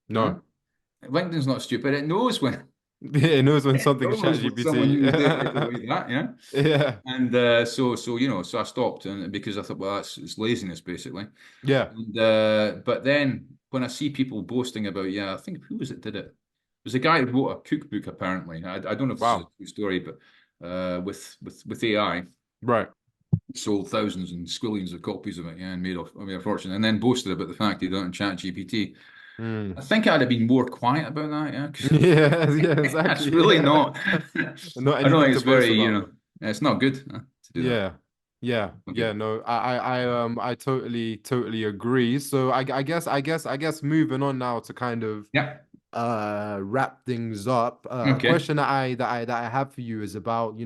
No. LinkedIn's not stupid. It knows when Yeah, it knows when it something is knows when someone used AI to ChatGPT. write that, yeah. Yeah. And so I stopped, and because I thought, well, it's laziness basically. Yeah. And but then when I see people boasting about, yeah, I think who was it did it? It was a guy who wrote a cookbook apparently. I don't know if this is a Wow. true story, but with AI, Right. sold thousands and squillions of copies of it, yeah, and made a fortune, and then boasted about the fact he'd done it in ChatGPT. Mm. I think I'd have been more quiet about that, yeah, 'cause Yeah, yeah, that's exactly. really Yeah. not. Not I don't anything think to it's boast very, about. it's not good to do that. Yeah. Yeah. Okay. Yeah. No, I totally agree. So I guess moving on now to kind of Yeah. wrap things up. A Okay. question that I have for you is about,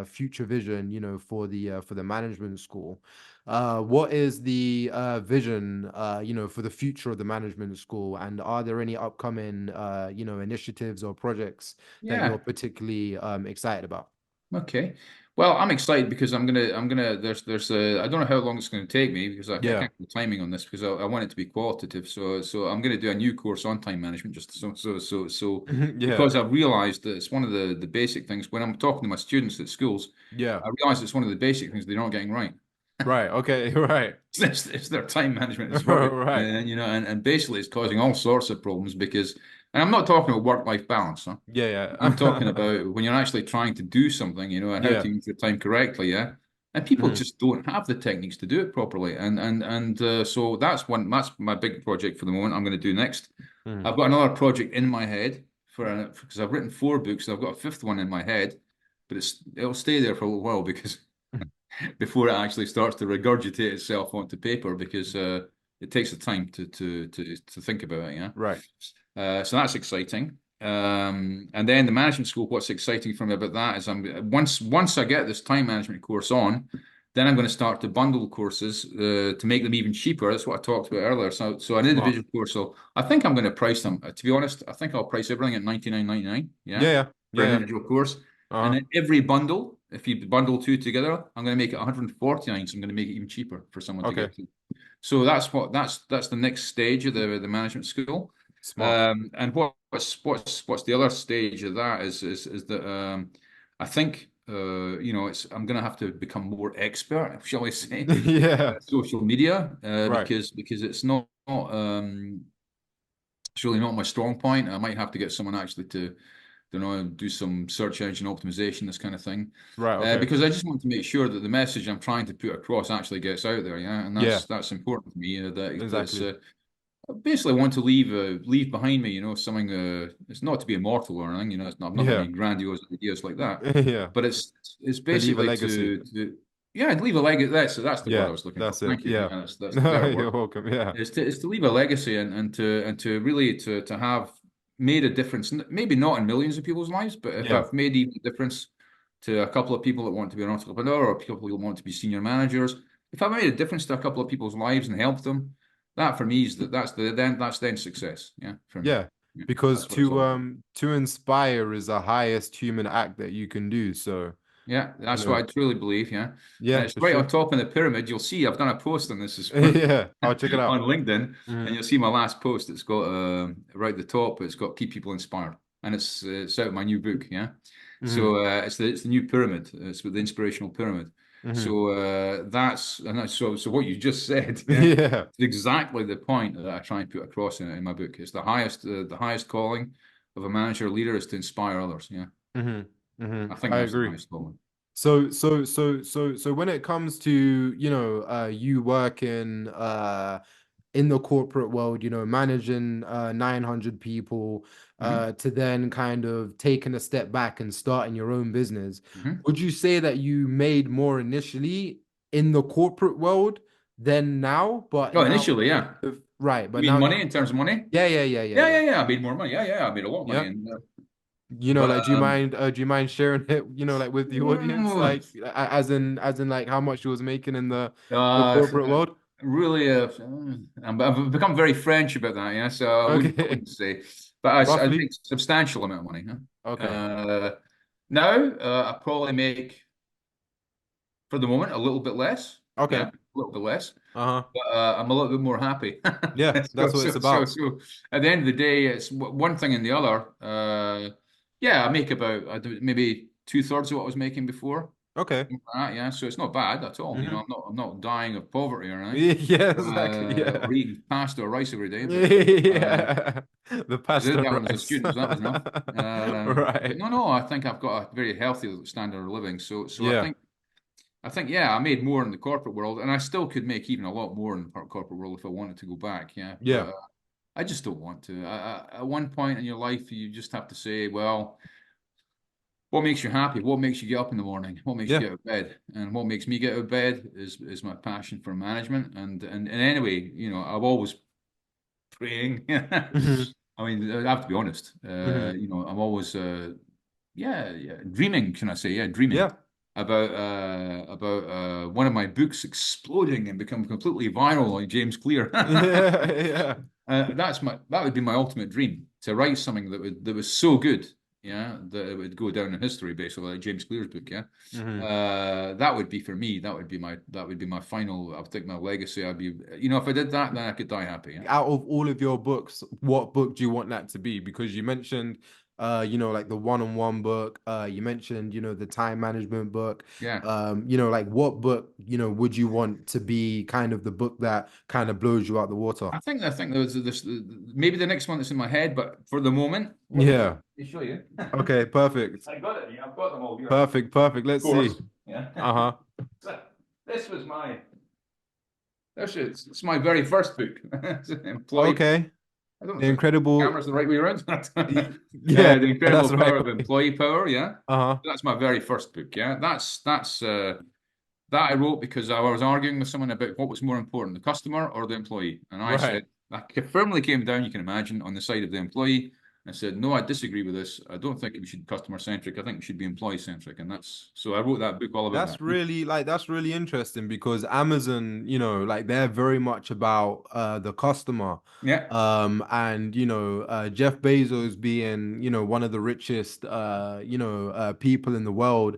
future vision, for the management school. What is the vision, for the future of the management school, and are there any upcoming initiatives or projects that you're Yeah. particularly excited about? Okay. Well, I'm excited because there's I don't know how long it's going to take me because I can't Yeah. get the timing on this because I want it to be qualitative. So I'm going to do a new course on time management just so Yeah. because I've realized that it's one of the basic things when I'm talking to my students at schools, Yeah. I realize it's one of the basic things they're not getting right. Right. Okay. Right. It's their time management is rubbish, Right. and basically it's causing all sorts of problems because, and I'm not talking about work-life balance, huh? Yeah. I'm talking Yeah. about when you're actually trying to do something, and how Yeah. to use your time correctly, yeah. And people Mhm. just don't have the techniques to do it properly, and so that's my big project for the moment. I'm going to do next. Mhm. I've got another project in my head because I've written 4 books. And I've got a fifth one in my head, but it'll stay there for a little while because before it actually starts to regurgitate itself onto paper because it takes the time to think about it. Yeah. Right. So that's exciting. And then the management school, what's exciting for me about that is once I get this time management course on, then I'm going to start to bundle courses to make them even cheaper. That's what I talked about earlier. So an Smart. individual course. So I think I'm going to price them. To be honest, I think I'll price everything at 99.99. Yeah, Yeah. Yeah. for an Yeah. individual course. And Uh-huh. then every bundle, if you bundle 2 together, I'm going to make it 149. So I'm going to make it even cheaper for someone to Okay. get to. So that's the next stage of the management school. Smart. And what's the other stage of that is that I think it's I'm going to have to become more expert, shall we say, Yeah. social media Right. because it's really not my strong point. I might have to get someone actually to do some search engine optimization, this kind of thing, Right. Okay. because I just want to make sure that the message I'm trying to put across actually gets out there. Yeah, and Yeah. that's important to me. That's Exactly. I basically want to leave behind me, something. It's not to be immortal or anything, I've not got Yeah. any grandiose ideas like that, Yeah. but it's To leave a basically legacy. yeah, leave a legacy. That's the word I Yeah. was looking for. That's it. Thank you. Yeah. Yeah, that's the better word. You're welcome. Yeah. Is to leave a legacy and to really to have made a difference. Maybe not in millions of people's lives, but if Yeah. I've made even a difference to a couple of people that want to be an entrepreneur or people who want to be senior managers, if I've made a difference to a couple of people's lives and helped them, that for me is that's then success. Yeah, for me. Yeah. Yeah, Because that's what it's all about. to inspire is the highest human act that you can do. So Yeah, You that's what know. I truly believe. Yeah, and Yeah, it's for right on sure. top of the pyramid. You'll see I've done a post on this this morning Yeah, I'll check it on out. LinkedIn, and Hmm. you'll see my last post. It's got right at the top. It's got keep people inspired, and it's out of my new book. Yeah, Hmm. so it's the new pyramid. It's with the inspirational pyramid. Hmm. So so what you just said. Yeah, Yeah. it's exactly the point that I try and put across in my book. It's the highest calling of a manager or leader is to inspire others. Yeah, Hmm. Hmm. I think I that's the agree. highest calling. So when it comes to, you working in the corporate world, managing 900 people, Hmm. to then kind of taking a step back and starting your own business, Hmm. would you say that you made more initially in the corporate world than now? But Oh, now, initially, yeah. right, You but mean now, money in terms of money? yeah, yeah, yeah, yeah, Yeah, yeah. yeah, yeah. I made more money. Yeah, yeah. I made a lot of money. Yeah. And but Like, do you mind sharing it, like with the audience, mm, like as in like how much you was making in the uh, corporate world? really, I've become very French about that. Yeah, so I wouldn't, I Okay. wouldn't say, but I Roughly. make substantial amount of money. Huh? Okay. Now, I probably make for the moment a little bit less. Yeah, Okay. a little bit less. Uh-huh. But I'm a little bit more happy. Yeah, So, that's what it's so, so, about. so at the end of the day, it's one thing and the other. Yeah, I make about maybe two-thirds of what I was making before. Okay. Yeah, so it's not bad at all. Hmm. I'm not dying of poverty or anything, Yeah, exactly. Yeah. or eating pasta or rice every day. Yeah. The pasta That one was a rice. student, so that was enough. But Right. no, I think I've got a very healthy standard of living. So I Yeah. think. Yeah, I made more in the corporate world, and I still could make even a lot more in the corporate world if I wanted to go back. Yeah, Yeah. but I just don't want to. At one point in your life, you just have to say, well, what makes you happy? What makes you get up in the morning? What makes you Yeah. get out of bed? And what makes me get out of bed is my passion for management. And anyway, I'm always praying. Hmm. I mean, I have to be honest. Hmm. I'm always yeah, yeah, dreaming. Can I say, yeah, dreaming Yeah. about one of my books exploding and become completely viral, like James Clear. Yeah. Yeah. That would be my ultimate dream, to write something that was so good, yeah, that it would go down in history, basically, like James Clear's book, yeah. Hmm. That would be for me. That would be my final. I think my legacy. If I did that, then I could die happy. Yeah. Out of all of your books, what book do you want that to be? Because you mentioned, like the one-on-one book. You mentioned, the time management book. Yeah. Like what book, would you want to be kind of the book that kind of blows you out the water? I think there was this maybe the next one that's in my head, but for the moment, Yeah. let me show you. Okay. Perfect. I got it. Yeah, I've got them all here. Perfect. Perfect. Of Let's see. course. Yeah. Uh-huh. So, this was my. It's my very first book. Employee. Okay. I don't know The if the incredible. camera's the right way around. Yeah, The that's incredible right. power of employee power. Yeah, Uh-huh. that's my very first book. Yeah, that I wrote because I was arguing with someone about what was more important, the customer or the employee. And I Right. said, I firmly came down, you can imagine, on the side of the employee. I said, no, I disagree with this. I don't think we should be customer centric. I think we should be employee centric. And so I wrote that book all about that. That's really interesting because Amazon, like they're very much about the customer. Yeah. And Jeff Bezos being, one of the richest people in the world,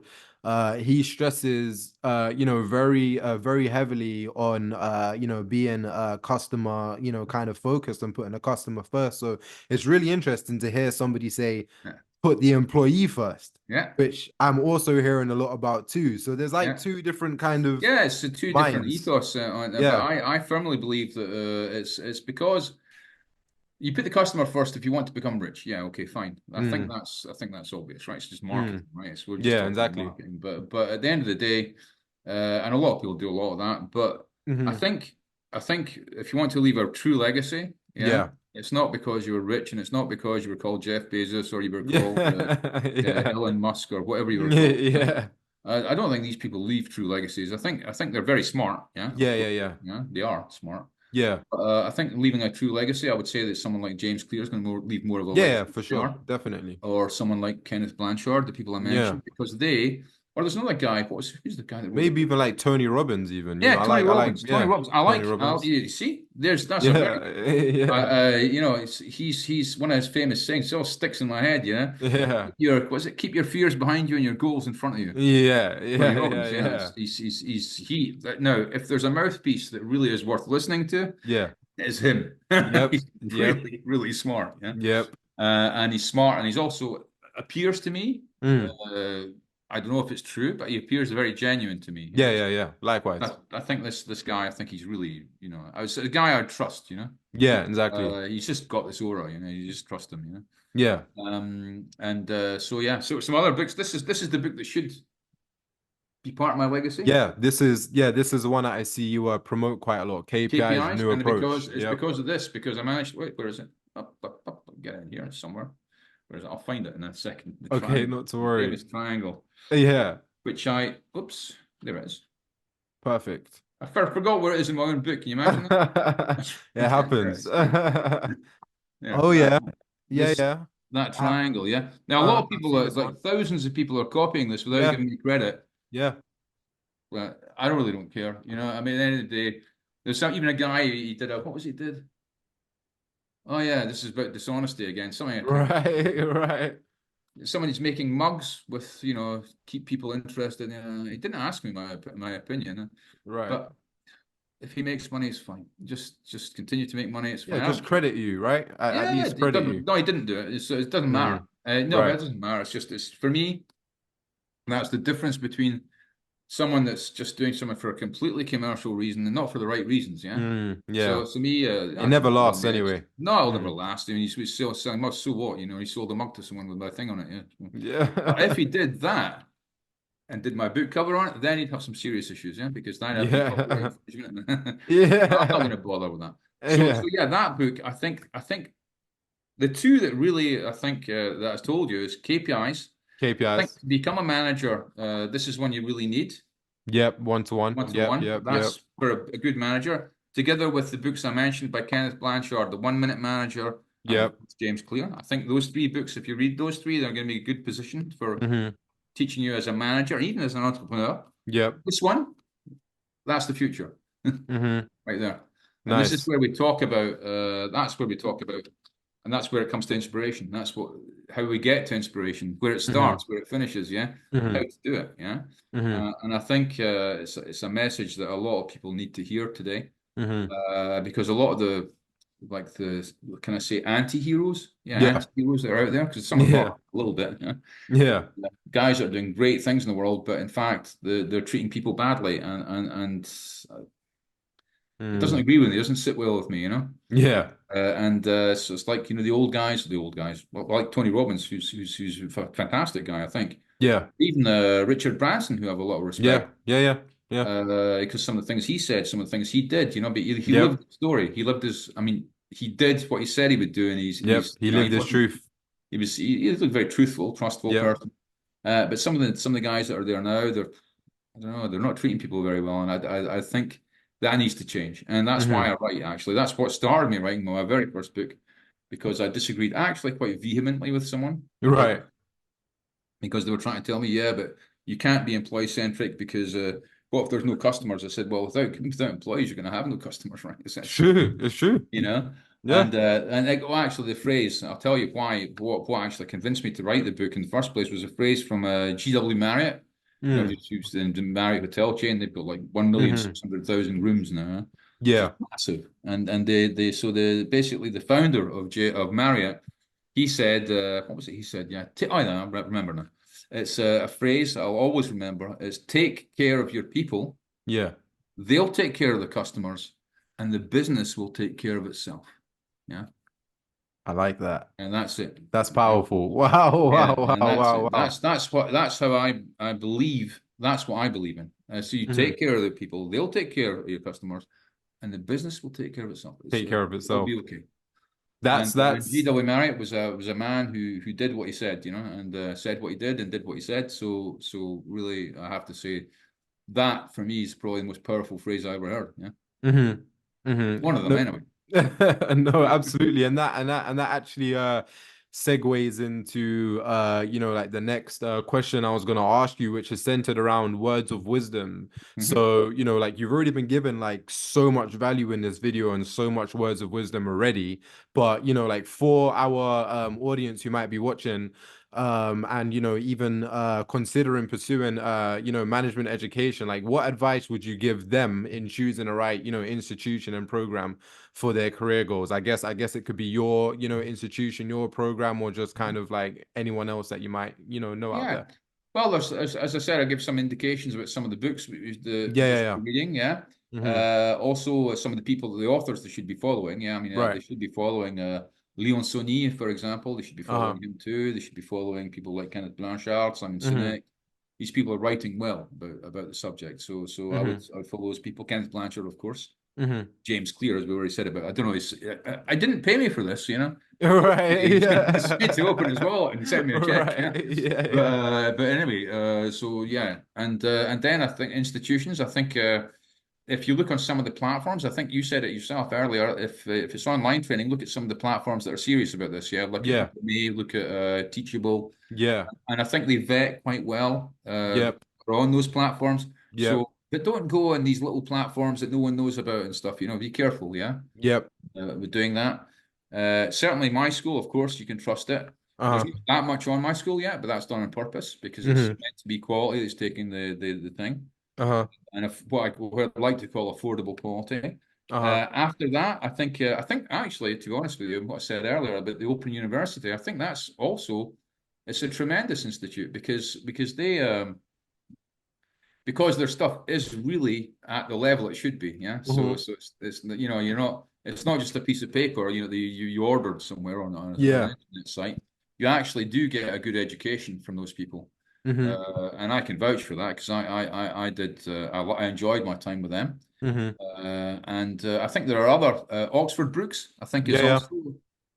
he stresses very heavily on being customer, kind of focused and putting the customer first. So it's really interesting to hear somebody say Yeah. put the employee first, Yeah. which I'm also hearing a lot about too. So there's like Yeah. two different kind of Yeah, it's the two different minds. ethos on it, but Yeah. I firmly believe that it's because you put the customer first if you want to become rich. Yeah, okay, fine. Mm, I think that's obvious, right? It's just mm. marketing, right? We're just Yeah, talking about exactly. marketing. But at the end of the day, and a lot of people do a lot of that. But I Hmm. think I think if you want to leave a true legacy, yeah, Yeah. it's not because you were rich, and it's not because you were called Jeff Bezos or you were called Yeah. Yeah. Elon Musk or whatever you were called. Yeah. Yeah. I don't think these people leave true legacies. I think they're very smart. Yeah, of Yeah. Yeah. course. Yeah. Yeah, they are smart. Yeah. I think leaving a true legacy, I would say that someone like James Clear is going to leave more of a Yeah. legacy For than they sure. are, Definitely. or someone like Kenneth Blanchard, the people I Yeah. mentioned, because they Or there's another guy. Who's the guy that wrote the Maybe book? even like Tony Robbins, even. Yeah, Tony I like, Robbins. Tony yeah, Robbins. I Tony like. Robbins. You see, that's a very. Yeah, yeah, You know, he's one of his famous sayings. It still sticks in my head. You know, yeah, keep your fears behind you and your goals in front of you. yeah, Tony yeah, yeah, Robbins. Yeah, yeah, now. If there's a mouthpiece that really is worth listening to, yeah. it's him. Yep, He's yep, really, really smart. Yeah, yep. and he's smart, and he's also appears to me. Mm. Uh, I don't know if it's true, but he appears very genuine to me. Yeah, Yeah. yeah, yeah. Likewise. I think this guy, I think he's really, I was a guy I'd trust, Yeah, exactly. He's just got this aura, you just trust him, Yeah. and so yeah, so some other books. This is the book that should be part of my legacy. This is one that I see you promote quite a lot. KPIs, KPIs, new and approach. it's Yep. because of this, because I managed. Wait, where is it? Up, get in here somewhere. Where is it? I'll find it in a second. The Okay, triangle, not to the worry. famous triangle, Yeah, which oops, there it is. perfect. I forgot where it is in my own book. Can you imagine that? It happens. There, Oh yeah. Yeah, this yeah. that triangle, yeah. Now a lot of I've people seen are this one. like thousands of people are copying this without Yeah, giving me credit. yeah. But I really don't care. I mean, at the end of the day, there's even a guy he did what was he did? Oh yeah, this is about dishonesty again. Right, right, Somebody's making mugs with, keep people interested. He didn't ask me my opinion, right. but if he makes money, it's fine. Just continue to make money. It's Yeah, fine. I just don't care. credit you, right? At Yeah, least credit you. no, he didn't do it. It doesn't matter. Mm, No, but right. it doesn't matter. It's for me. That's the difference between someone that's just doing something for a completely commercial reason and not for the right reasons. Yeah. Yeah. So to me, It that's never what lasts really is. anyway. No, it'll never Mm, last. I mean, he's still selling mugs. So what? He sold a mug to someone with my thing on it. Yeah. But if yeah. he did that and did my book cover on it, then he'd have some serious issues. Yeah, because then I'd be copyright Yeah. infringement. I'm not going Yeah. to bother with that. So Yeah. yeah, that book. I think the two that really I think that I told you is KPIs. I think KPIs. to become a manager, this is one you really need. Yep. One to one. One to Yep. one. Yep. Yep. That's for a good manager. Together with the books I mentioned by Kenneth Blanchard, The 1 Minute Manager, and Yep. James Clear. I think those three books, if you read those three, they're going to be a good position for Mm-hmm. teaching you as a manager, even as an entrepreneur. Yep. This one, that's the future, Mm-hmm. right there. And this is Nice. where we talk about. That's where we talk about, and that's where it comes to inspiration. That's how we get to inspiration, where it Mm-hmm. starts, where it finishes. Yeah, how Mm-hmm. to do it. Yeah, Mm-hmm. and I think it's a message that a lot of people need to hear today, Mm-hmm. because a lot of can I say anti-heroes? Yeah, Yeah. anti-heroes that are out there, because some of them are Yeah. a little bit. Yeah? Yeah. Guys that are doing great things in the world, but in fact they're treating people badly, and it doesn't Mm. agree with me. It doesn't sit well with me. Yeah. So it's like the old guys, like Tony Robbins, who's a fantastic guy, I think. Yeah. Even Richard Branson, who I have a lot of Yeah. respect, Yeah. Yeah. Yeah. because some of the things he said, some of the things he did, but he Yep. lived the story. He lived his. I mean, he did what he said he would do, and Yep. he's He he lived his wasn't. truth. He looked very truthful, trustful Yep. person. But some of the guys that are there now, I don't know, they're not treating people very well, and I think that needs to change. And that's why Mm-hmm. I write. Actually, that's what started me writing my very first book, because I disagreed actually quite vehemently with someone Right. because they were trying to tell me, yeah, but you can't be employee centric because what if there's no customers? I said, well, without employees, you're going to have no customers, right? It's Essentially, true. It's true. you know. Yeah. Actually, the phrase I'll tell you why. What actually convinced me to write the book in the first place was a phrase from G.W. Marriott. Mm. Who's the Marriott hotel chain. They've got like 1,600,000 Mm-hmm. rooms now, which is Yeah. massive. And basically the founder of Marriott, he said, what was it? He said, yeah, I remember now. It's a phrase I'll always remember. It's take care of your people. Yeah. They'll take care of the customers, and the business will take care of itself. Yeah, I like that. and that's it. That's powerful. Wow. Yeah, Wow. and Wow. that's Wow. it. Wow. That's how I believe. That's what I believe in. So you Mm-hmm. take care of the people, they'll take care of your customers, and the business will take care of itself. Take care of It'll itself. be okay. That's And that's G.W. Marriott was a man who did what he said, and said what he did and did what he said. So really, I have to say that for me is probably the most powerful phrase I ever heard. Yeah, mm-hmm. Mm-hmm. one of them No, anyway. no, absolutely. And that actually segues into like the next question I was going to ask you, which is centered around words of wisdom. Hmm. So, like you've already been given like so much value in this video and so much words of wisdom already, but like for our audience who might be watching, and even considering pursuing management education, like what advice would you give them in choosing the right institution and program for their career goals? I guess it could be your institution, your program, or just kind of like anyone else that you might know out Yeah. there. Well, as I said, I give some indications about some of the books Yeah, you yeah, should yeah. be reading. Yeah. Mm-hmm. Also, some of the people, the authors, they should be following. Yeah. I mean, they Right. should be following Leon Sony, for example. They should be Uh-huh. following him too. They should be following people like Kenneth Blanchard, Simon Mm-hmm. Sinek. These people are writing well about the subject. So Mm-hmm. I would follow those people. Kenneth Blanchard, of course. Mm-hmm. James Clear, as we already said about. I don't know. I didn't pay me for this, you know. Right. He's going to ask me to open his Yeah. wallet and send me a check. Yeah. Right. Yeah, But yeah. but anyway, so yeah, and then I think institutions. I think if you look on some of the platforms, I think you said it yourself earlier. If it's online training, look at some of the platforms that are serious about this. Yeah, look at Yeah. Udemy, look at Teachable, Yeah. and I think they vet quite well Yep. are on those platforms. Yep. So, but don't go on these little platforms that no one knows about and stuff. You know, be careful. Yeah, Yep. with doing that. Certainly, my school, of course, you can trust it. There's Uh-huh. not that much on my school yet, but that's done on purpose because it's Mm-hmm. meant to be quality. It's taking the thing, Uh-huh. and if what I'd like to call affordable quality. Uh-huh. After that, I think actually, to be honest with you, what I said earlier about the Open University, I think that's also it's a tremendous institute because they because their stuff is really at the level it should be. Yeah. So Mm-hmm. so it's you're not it's not just a piece of paper that you ordered somewhere on an Yeah. internet site. You actually do get a good education from those people, Mm-hmm. and I can vouch for that because I did I enjoyed my time with them, Mm-hmm. and I think there are other Oxford Brookes. I think is Yeah, yeah. also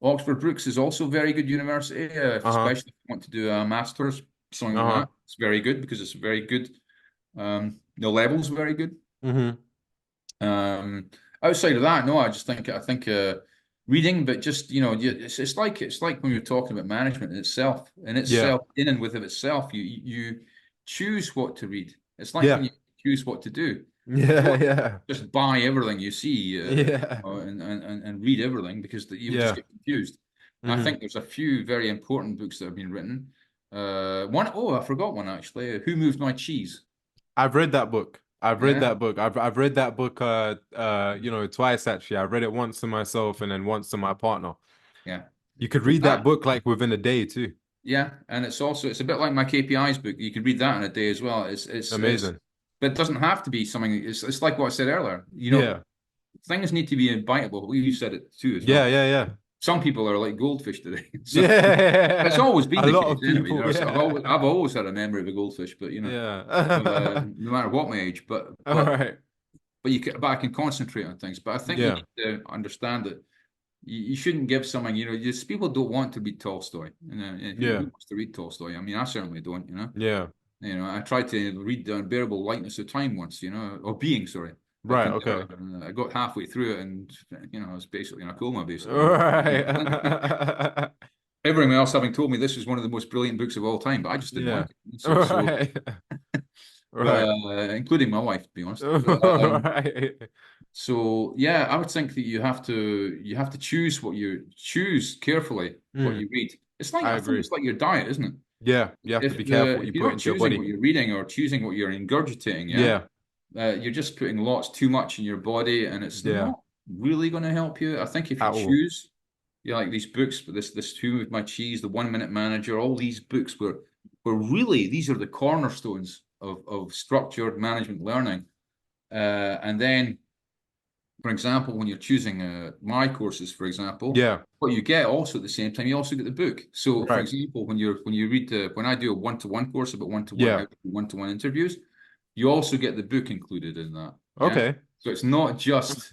Oxford Brookes is also a very good university, Uh-huh. especially if you want to do a master's something like Uh-huh. that. It's very good because it's very good. The level's very good. Mm-hmm. Um, Outside of that, no, I think reading, but just it's like when you're talking about management in Yeah. itself, in and with of itself, you choose what to read. It's like when Yeah. you choose what to do. You Yeah, don't yeah. just buy everything you see Yeah. and read everything because you'll just Yeah. get confused. And I Mm-hmm. think there's a few very important books that have been written. I forgot one actually. Who Moved My Cheese? I've read that book. I've read Yeah, that book. I've read that book twice actually. I've read it once to myself and then once to my partner. yeah. You could Read read that that. book like within a day too. Yeah, and it's a bit like my KPIs book. You could read that in a day as well. Amazing. But it doesn't have to be something. It's like what I said earlier. Yeah. Things need to be invitable. You said it too as Yeah, well. yeah, yeah. Some people are like goldfish today. So it's Yeah. always been A the lot case of anyway. people, yeah. I've always had a memory of a goldfish, but Yeah. no matter what my age, All right. but I can concentrate on things. But I think you Yeah. need to understand that you shouldn't give someone, just people don't want to read Tolstoy. Who Yeah. wants to read Tolstoy? I mean, I certainly don't, Yeah. I tried to read The Unbearable Lightness of Time once, or Being, sorry. But Right, can never. okay. And I got halfway through it and, I was basically in a coma, basically. All right. Everyone else having told me this was one of the most brilliant books of all time, but I just didn't Yeah. like it. All So right. but Right. including my wife, to be honest. All right. So yeah, I would think that you have to choose carefully what Mm, you read. I I think agree. it's like your diet, isn't it? Yeah, you have to be careful what If you you're put not into your choosing what body. you're reading or choosing what you're ingurgitating, yeah, Yeah. you're just putting lots too much in your body, and it's Yeah. not really going to help you. I think if you At all. choose, like these books, this Who Moved My Cheese, the 1 Minute Manager, all these books were really these are the cornerstones of structured management learning. And then, for example, when you're choosing my courses, for example, Yeah. what you get also at the same time, you also get the book. So, for Right. example, when you read when I do a one-to-one course about one-to-one how Yeah. to do one-to-one interviews, you also get the book included in that. Yeah. Okay. So it's not just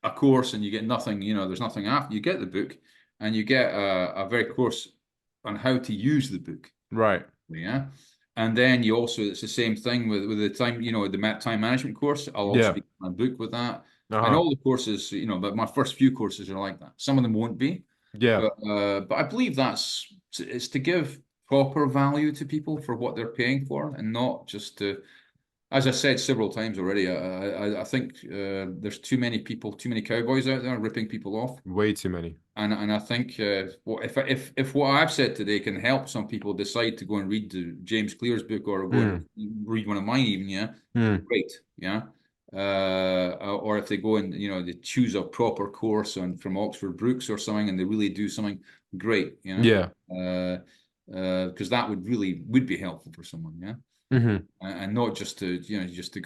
a course and you get nothing, there's nothing after. You get the book and you get a very course on how to use the book. Right. Yeah. And then it's the same thing with the time, the time management course. I'll also Yeah. be my book with that. And Uh-huh. all the courses, but my first few courses are like that. Some of them won't be. Yeah. But I believe it's to give proper value to people for what they're paying for, and not just to, as I said several times already, I think there's too many people, too many cowboys out there ripping people off. Way too many. And I think if what I've said today can help some people decide to go and read James Clear's book, or go and Mm, read one of mine even, yeah, mm. great, yeah. Or if they go and they choose a proper course on from Oxford Brookes or something, and they really do something great, Yeah. because that would be helpful for someone, yeah, Hmm. and not just to just to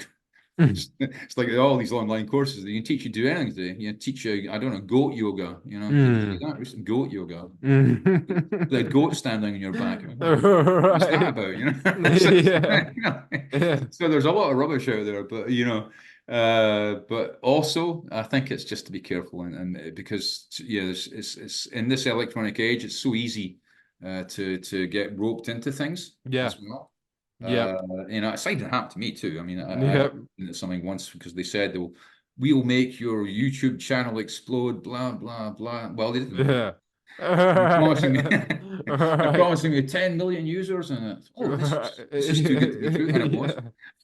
it's like all these online courses that you can teach you to do anything today. You know, teach you, I don't know, goat yoga. Did you see Mm. that? Goat yoga. The Mm. goat standing on your back. What's that Right. about? Yeah. Yeah. So there's a lot of rubbish out there, but but also I think it's just to be careful, and because it's in this electronic age, it's so easy to get roped into things Yeah. as well. Yep. It's something that happened to me too. I mean, I Yep. did something once because they said we'll make your YouTube channel explode, blah blah blah. Well, they didn't. Yeah. They're promising me, All they're right. promising me 10 million users, and Right. this is too good to be true, and it was.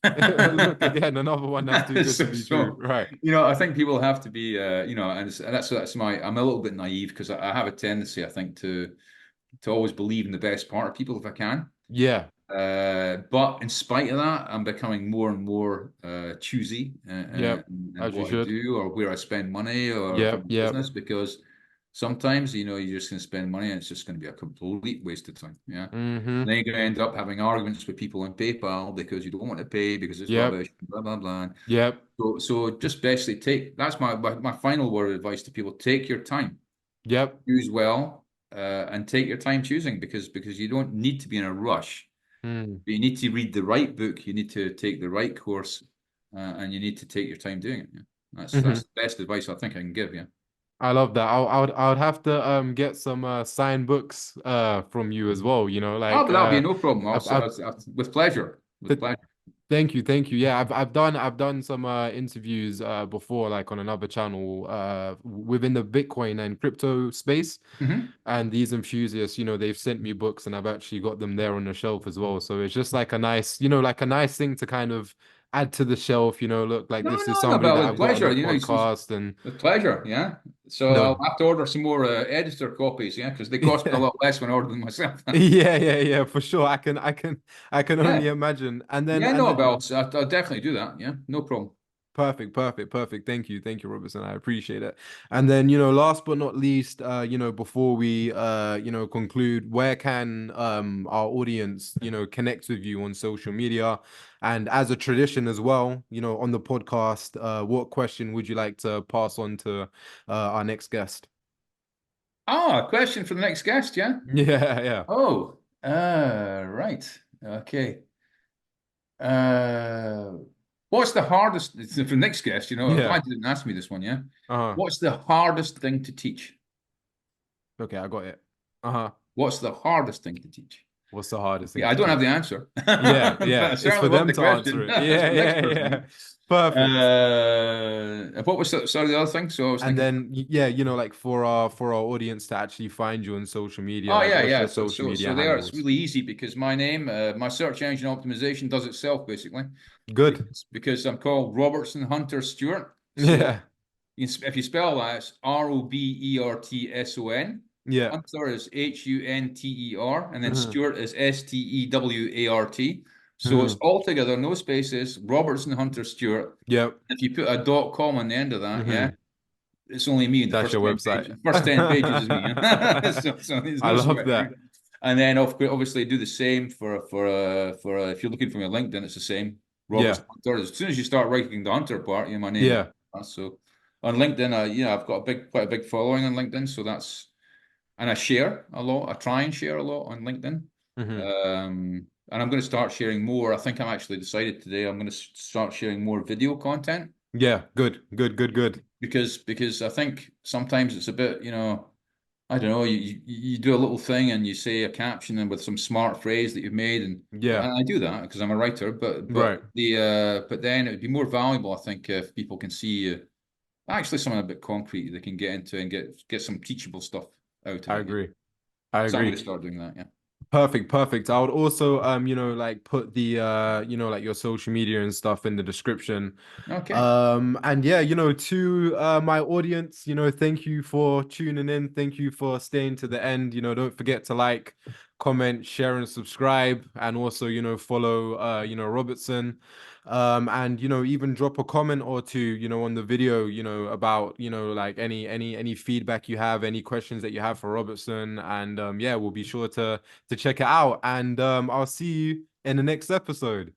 Yeah. Look again, another one that's too good to be true. So, Right. I think people have to be, and that's I'm a little bit naive because I have a tendency, I think, to always believe in the best part of people if I can. Yeah. But in spite of that, I'm becoming more and more choosy Yep. in As you what I should. do, or where I spend money, or Yep. from Yep. business, because sometimes you're just going to spend money and it's just going to be a complete waste of time. Yeah. Mm-hmm. And then you're going to end up having arguments with people on PayPal because you don't want to pay because it's Yep. rubbish, blah blah blah. Yep. So just basically that's my final word of advice to people: take your time, Yep. choose well, and take your time choosing, because you don't need to be in a rush. Mm. But you need to read the right book, you need to take the right course, and you need to take your time doing it. Yeah. Hmm. That's the best advice I think I can give you. I love that. I would have to get some signed books from you as well, Oh, like but that'll be no problem. I've With pleasure. With th pleasure. thank you, thank you. Yeah, I've done some interviews before, like on another channel within the Bitcoin and crypto space. Hmm. And these enthusiasts, they've sent me books and I've actually got them there on the shelf as well. So it's just like a nice, like a nice thing to kind of add to the shelf, look like No, this is no, no, somebody but that with I've got on pleasure. the podcast and With pleasure. Yeah. So no. I'll have to order some more editor copies. Yeah, because they cost me a Yeah. lot less when I order them myself. Yeah, yeah, yeah, for sure. I can only Yeah. imagine. And then Yeah, and no, then but I'll definitely do that. Yeah, no problem. perfect, perfect, perfect. Thank you, Robertson. I appreciate it. And then, last but not least, before we conclude, where can our audience, connect with you on social media? And as a tradition as well, on the podcast, what question would you like to pass on to our next guest? Ah, question for the next guest. Yeah. Yeah, yeah, Oh, right. Okay. Uh, what's the hardest for the next guest? I'm yeah. glad you didn't ask me this one. Yeah. Uh-huh. What's the hardest thing to teach? Okay, I got it. Uh-huh. What's the hardest thing to teach? What's the hardest thing Yeah, I to don't have the teach? answer, Yeah, but yeah. I It's for certainly love them the to answer question. it. It's Yeah, for the next yeah, person. yeah. Yeah. Perfect. What was sorry, the other thing? So I was And thinking. then yeah, like for our audience to actually find you on social media, Oh like yeah, what's yeah. your So social so media so there, it's handles? really easy because my name, my search engine optimization does itself basically, Good. because I'm called Robertson Hunter Stewart. So Yeah. if you spell that, it's Robertson. Yeah. Hunter is Hunter, and then Hmm. Stewart is Stewart. So it's Hmm. all together, no spaces. Robertson Hunter Stewart. Yep. If you put a .com on the end of that, yeah, Hmm. it's only me in the That's first your 10 website. pages. First 10 pages is me. Yeah? So there's I no love sweat. that. And then obviously do the same for if you're looking for my LinkedIn, it's the same. Robert Yeah. Hunter. As soon as you start writing the Hunter part, my name. Yeah. So on LinkedIn, I've got quite a big following on LinkedIn. So and I share a lot. I try and share a lot on LinkedIn. Hmm. And I'm going to start sharing more. I think I'm actually decided today I'm going to start sharing more video content, Yeah. Good. Good. Good. Good. because I think sometimes it's a bit, I don't know, you do a little thing and you say a caption and with some smart phrase that you've made, and Yeah. I do that because I'm a writer, Right. but then it would be more valuable, I think, if people can see actually something a bit concrete they can get into and get some teachable stuff. out of I it. Yeah. agree. I So I'm going agree. to start doing that. Yeah. Perfect, perfect. I would also like put the like your social media and stuff in the description. Okay. And yeah, to my audience, thank you for tuning in. Thank you for staying to the end. Don't forget to like, comment, share, and subscribe, and also, follow Robertson. And even drop a comment or two, on the video, about, like any feedback you have, any questions that you have for Robertson. And yeah, we'll be sure to check it out. And I'll see you in the next episode.